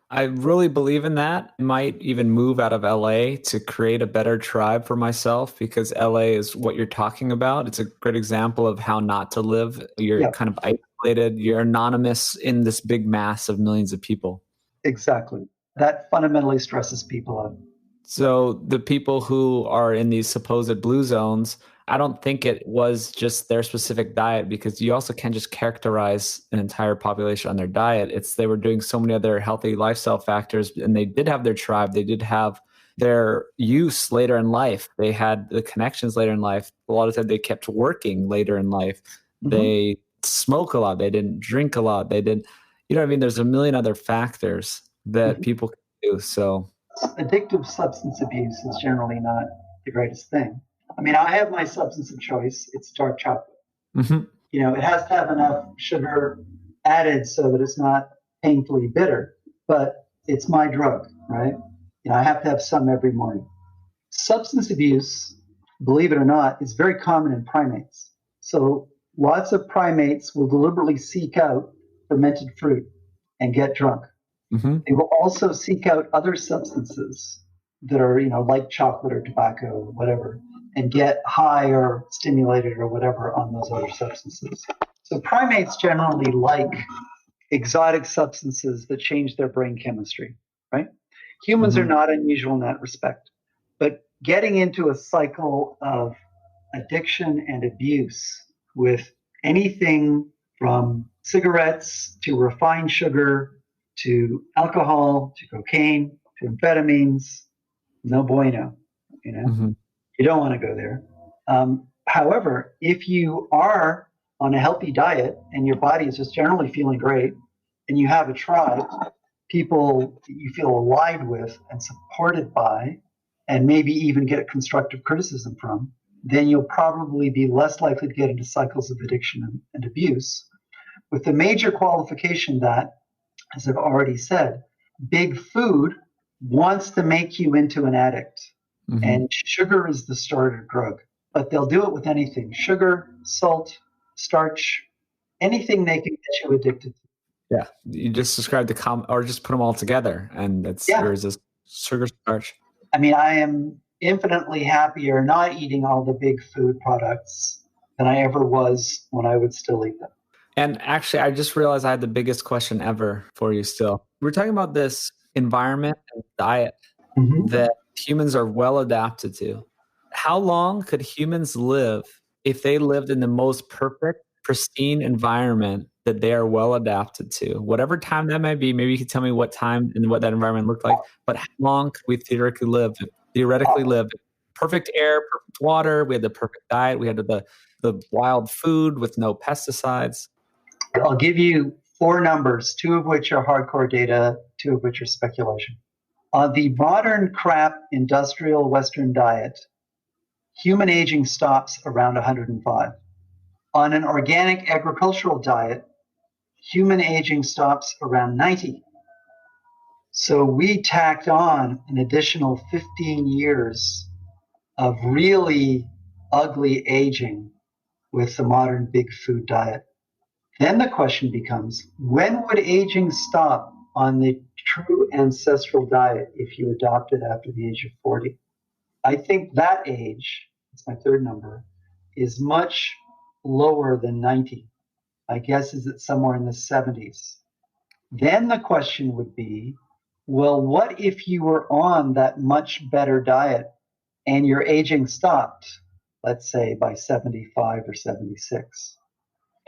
Speaker 5: I really believe in that. I might even move out of LA to create a better tribe for myself, because LA is what you're talking about. It's a great example of how not to live. You're kind of isolated. You're anonymous in this big mass of millions of people.
Speaker 6: Exactly. That fundamentally stresses people out.
Speaker 5: So the people who are in these supposed blue zones, I don't think it was just their specific diet, because you also can't just characterize an entire population on their diet. They were doing so many other healthy lifestyle factors, and they did have their tribe. They did have their use later in life. They had the connections later in life. A lot of times they kept working later in life. They smoke a lot. They didn't drink a lot. They didn't, you know what I mean? There's a million other factors that people can do. So
Speaker 6: addictive substance abuse is generally not the greatest thing. I mean, I have my substance of choice. It's dark chocolate. You know, it has to have enough sugar added so that it's not painfully bitter, but it's my drug, right? You know, I have to have some every morning. Substance abuse, believe it or not, is very common in primates. So lots of primates will deliberately seek out fermented fruit and get drunk. They will also seek out other substances that are, you know, like chocolate or tobacco or whatever, and get high or stimulated or whatever on those other substances. So primates generally like exotic substances that change their brain chemistry, right? Humans are not unusual in that respect. But getting into a cycle of addiction and abuse with anything from cigarettes to refined sugar to alcohol to cocaine to amphetamines, no bueno, you know? You don't want to go there. However, if you are on a healthy diet and your body is just generally feeling great and you have a tribe, people you feel aligned with and supported by, and maybe even get constructive criticism from, then you'll probably be less likely to get into cycles of addiction and abuse, with the major qualification that, as I've already said, big food wants to make you into an addict. And sugar is the starter drug, but they'll do it with anything: sugar, salt, starch, anything they can get you addicted to.
Speaker 5: Yeah, you just described or just put them all together, and there's this sugar, starch.
Speaker 6: I mean, I am infinitely happier not eating all the big food products than I ever was when I would still eat them.
Speaker 5: And actually, I just realized I had the biggest question ever for you still. We're talking about this environment and diet that humans are well adapted to. How long could humans live if they lived in the most perfect, pristine environment that they are well adapted to? Whatever time that might be, maybe you could tell me what time and what that environment looked like, but how long could we theoretically live? Perfect air, perfect water, we had the perfect diet, we had the wild food with no pesticides.
Speaker 6: I'll give you 4 numbers, 2 of which are hardcore data, 2 of which are speculation. On the modern crap industrial Western diet, human aging stops around 105. On an organic agricultural diet, human aging stops around 90. So we tacked on an additional 15 years of really ugly aging with the modern big food diet. Then the question becomes, when would aging stop on the true ancestral diet if you adopt it after the age of 40? I think that age, it's my 3rd number, is much lower than 90. My guess is it's somewhere in the 70s. Then the question would be, well, what if you were on that much better diet and your aging stopped, let's say by 75 or 76?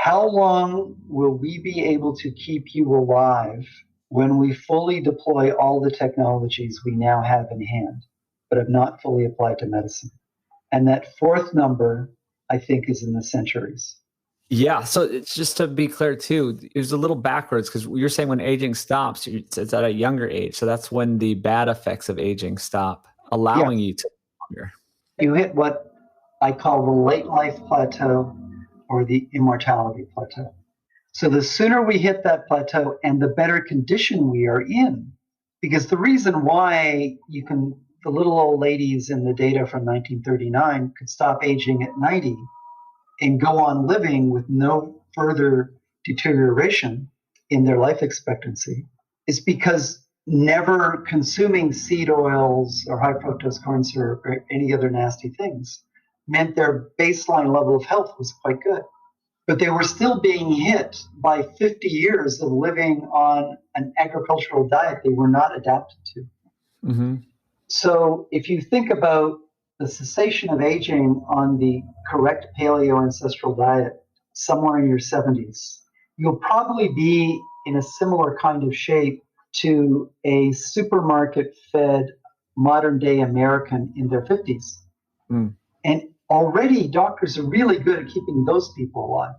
Speaker 6: How long will we be able to keep you alive when we fully deploy all the technologies we now have in hand, but have not fully applied to medicine? And that fourth number, I think, is in the centuries.
Speaker 5: Yeah. So it's just to be clear too, it was a little backwards because you're saying when aging stops, it's at a younger age. So that's when the bad effects of aging stop, allowing you to live longer.
Speaker 6: You hit what I call the late life plateau or the immortality plateau. So the sooner we hit that plateau and the better condition we are in, because the reason why the little old ladies in the data from 1939 could stop aging at 90 and go on living with no further deterioration in their life expectancy is because never consuming seed oils or high fructose corn syrup or any other nasty things meant their baseline level of health was quite good. But they were still being hit by 50 years of living on an agricultural diet they were not adapted to.
Speaker 5: Mm-hmm.
Speaker 6: So if you think about the cessation of aging on the correct paleo ancestral diet somewhere in your 70s, you'll probably be in a similar kind of shape to a supermarket-fed modern-day American in their 50s.
Speaker 5: Mm.
Speaker 6: And already doctors are really good at keeping those people alive,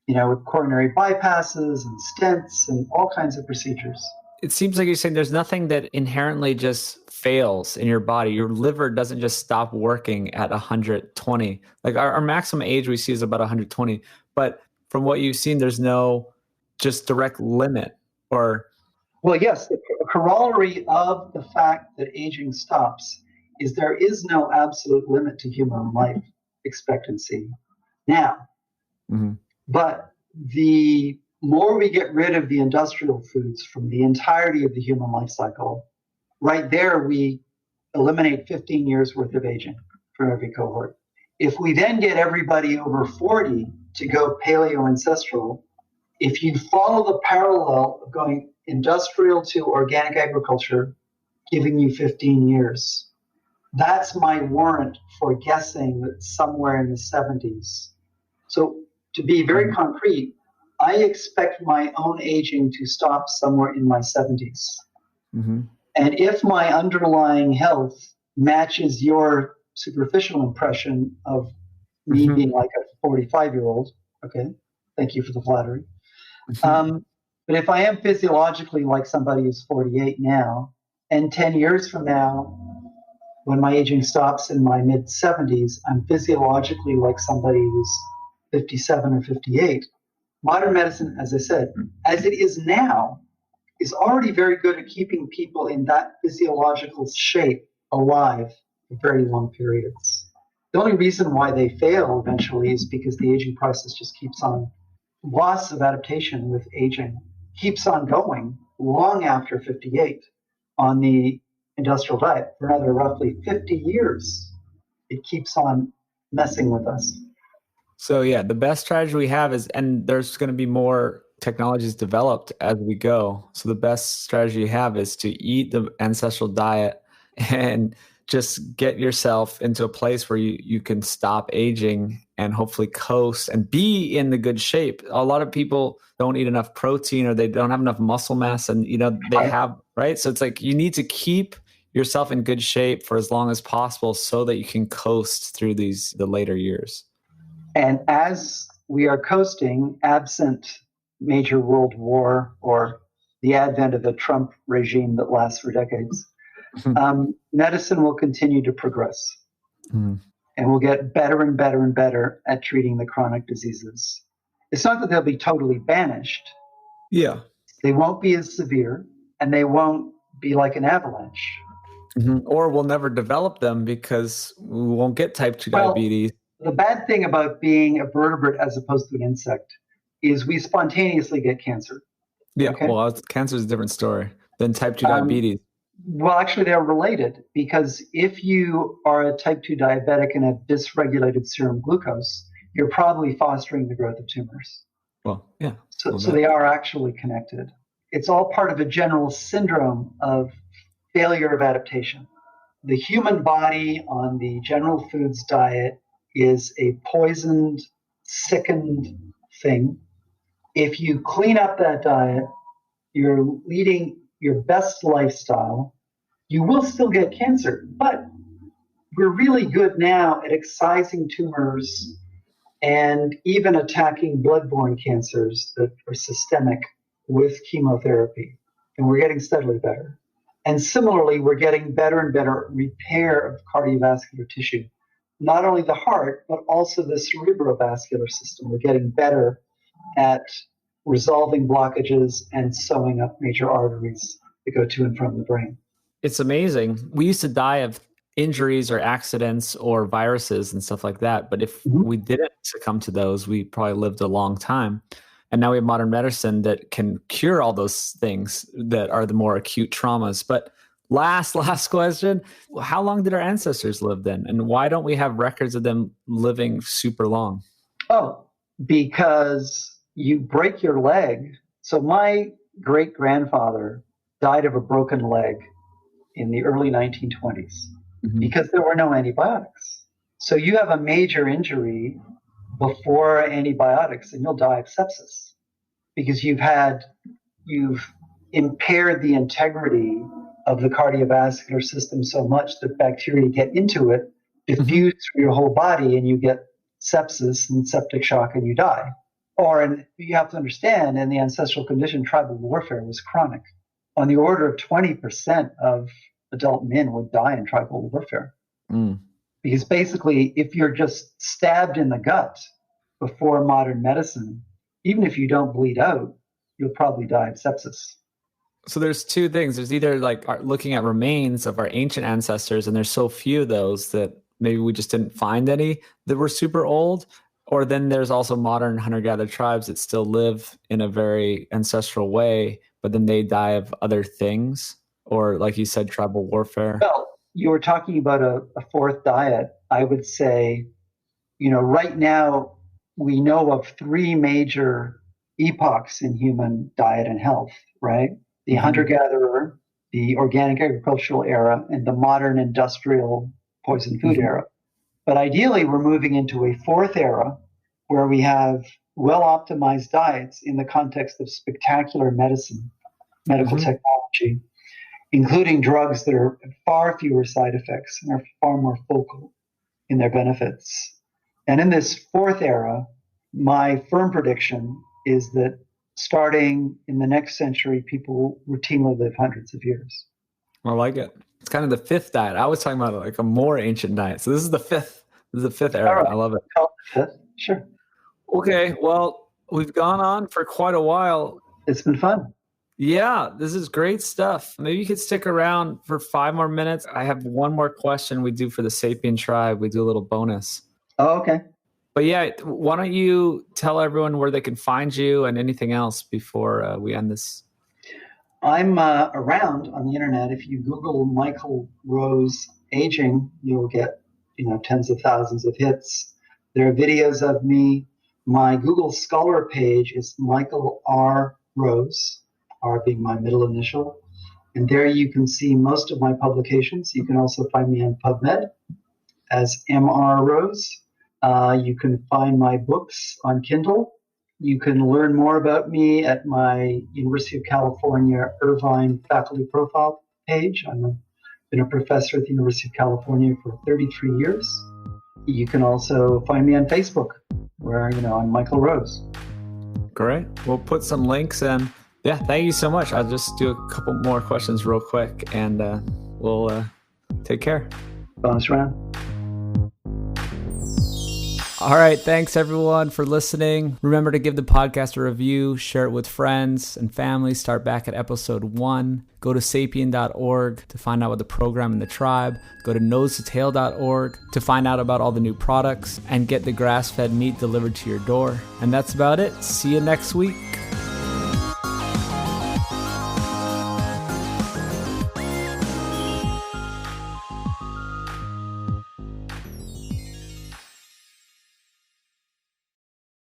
Speaker 6: with coronary bypasses and stents and all kinds of procedures.
Speaker 5: It seems like you're saying there's nothing that inherently just fails in your body. Your liver doesn't just stop working at 120. Like our maximum age we see is about 120. But from what you've seen, there's no just direct limit or...
Speaker 6: Well, yes, a corollary of the fact that aging stops is there is no absolute limit to human life expectancy now.
Speaker 5: Mm-hmm.
Speaker 6: But the more we get rid of the industrial foods from the entirety of the human life cycle, right there we eliminate 15 years worth of aging from every cohort. If we then get everybody over 40 to go paleo ancestral, if you follow the parallel of going industrial to organic agriculture, giving you 15 years, that's my warrant for guessing that somewhere in the 70s. So to be very concrete, I expect my own aging to stop somewhere in my 70s.
Speaker 5: Mm-hmm.
Speaker 6: And if my underlying health matches your superficial impression of me
Speaker 5: Mm-hmm.
Speaker 6: being like a 45-year-old, okay, thank you for the flattery.
Speaker 5: Mm-hmm.
Speaker 6: But if I am physiologically like somebody who's 48 now, and 10 years from now, when my aging stops in my mid-70s, I'm physiologically like somebody who's 57 or 58. Modern medicine, as I said, as it is now, is already very good at keeping people in that physiological shape alive for very long periods. The only reason why they fail eventually is because the aging process just keeps on. Loss of adaptation with aging keeps on going long after 58 on the industrial diet for another roughly 50 years. It keeps on messing with us.
Speaker 5: So yeah, the best strategy we have is, and there's going to be more technologies developed as we go. So the best strategy you have is to eat the ancestral diet and just get yourself into a place where you can stop aging and hopefully coast and be in the good shape. A lot of people don't eat enough protein or they don't have enough muscle mass and, they have, right? So it's like you need to keep yourself in good shape for as long as possible so that you can coast through the later years.
Speaker 6: And as we are coasting, absent major world war or the advent of a Trump regime that lasts for decades, medicine will continue to progress.
Speaker 5: Mm-hmm.
Speaker 6: And we'll get better and better and better at treating the chronic diseases. It's not that they'll be totally banished.
Speaker 5: Yeah.
Speaker 6: They won't be as severe, and they won't be like an avalanche.
Speaker 5: Mm-hmm. Or we'll never develop them because we won't get type 2 diabetes.
Speaker 6: The bad thing about being a vertebrate as opposed to an insect is we spontaneously get cancer.
Speaker 5: Yeah,
Speaker 6: okay?
Speaker 5: Well, cancer is a different story than type 2 diabetes.
Speaker 6: Well, actually, they're related because if you are a type 2 diabetic and have dysregulated serum glucose, you're probably fostering the growth of tumors.
Speaker 5: Well, yeah.
Speaker 6: So they are actually connected. It's all part of a general syndrome of failure of adaptation. The human body on the general foods diet is a poisoned, sickened, thing. If you clean up that diet, you're leading your best lifestyle, you will still get cancer. But we're really good now at excising tumors and even attacking bloodborne cancers that are systemic with chemotherapy. And we're getting steadily better. And similarly, we're getting better and better at repair of cardiovascular tissue. Not only the heart, but also the cerebrovascular system. We're getting better at resolving blockages and sewing up major arteries that go to and from the brain.
Speaker 5: It's amazing. We used to die of injuries or accidents or viruses and stuff like that. But if we didn't succumb to those, we probably lived a long time. And now we have modern medicine that can cure all those things that are the more acute traumas. But last question, how long did our ancestors live then? And why don't we have records of them living super long?
Speaker 6: Oh, because you break your leg. So my great-grandfather died of a broken leg in the early 1920s because there were no antibiotics. So you have a major injury before antibiotics and you'll die of sepsis because you've impaired the integrity of the cardiovascular system so much that bacteria get into it, diffuse through your whole body, and you get sepsis and septic shock and you die. And you have to understand, in the ancestral condition, tribal warfare was chronic. On the order of 20% of adult men would die in tribal warfare. Because basically, if you're just stabbed in the gut before modern medicine, even if you don't bleed out, you'll probably die of sepsis.
Speaker 5: So there's two things. There's either like looking at remains of our ancient ancestors, and there's so few of those that maybe we just didn't find any that were super old. Or then there's also modern hunter-gatherer tribes that still live in a very ancestral way, but then they die of other things, or like you said, tribal warfare.
Speaker 6: Well, you were talking about a fourth diet. I would say, right now we know of three major epochs in human diet and health, right? The hunter-gatherer, the organic agricultural era, and the modern industrial poison food era. But ideally, we're moving into a fourth era where we have well-optimized diets in the context of spectacular medicine, medical technology, including drugs that are far fewer side effects and are far more focal in their benefits. And in this fourth era, my firm prediction is that starting in the next century, people will routinely live hundreds of years.
Speaker 5: I like it. It's kind of the fifth diet. I was talking about like a more ancient diet. So this is the fifth. This is the fifth era. Right. I love it.
Speaker 6: Fifth? Sure.
Speaker 5: Okay. Well, we've gone on for quite a while.
Speaker 6: It's been fun.
Speaker 5: Yeah, this is great stuff. Maybe you could stick around for 5 more minutes. I have one more question we do for the Sapien tribe. We do a little bonus.
Speaker 6: Oh, okay.
Speaker 5: But yeah, why don't you tell everyone where they can find you and anything else before we end this?
Speaker 6: I'm around on the internet. If you Google Michael Rose aging, you'll get tens of thousands of hits. There are videos of me. My Google Scholar page is Michael R. Rose, R being my middle initial. And there you can see most of my publications. You can also find me on PubMed as MR Rose. You can find my books on Kindle. You can learn more about me at my University of California Irvine faculty profile page. I've been a professor at the University of California for 33 years. You can also find me on Facebook, where I'm Michael Rose.
Speaker 5: Great. We'll put some links in. Yeah, thank you so much. I'll just do a couple more questions real quick, and we'll take care.
Speaker 6: Bonus round.
Speaker 5: All right. Thanks, everyone, for listening. Remember to give the podcast a review, share it with friends and family. Start back at episode 1. Go to sapien.org to find out about the program in the tribe. Go to nosetotale.org to find out about all the new products and get the grass-fed meat delivered to your door. And that's about it. See you next week.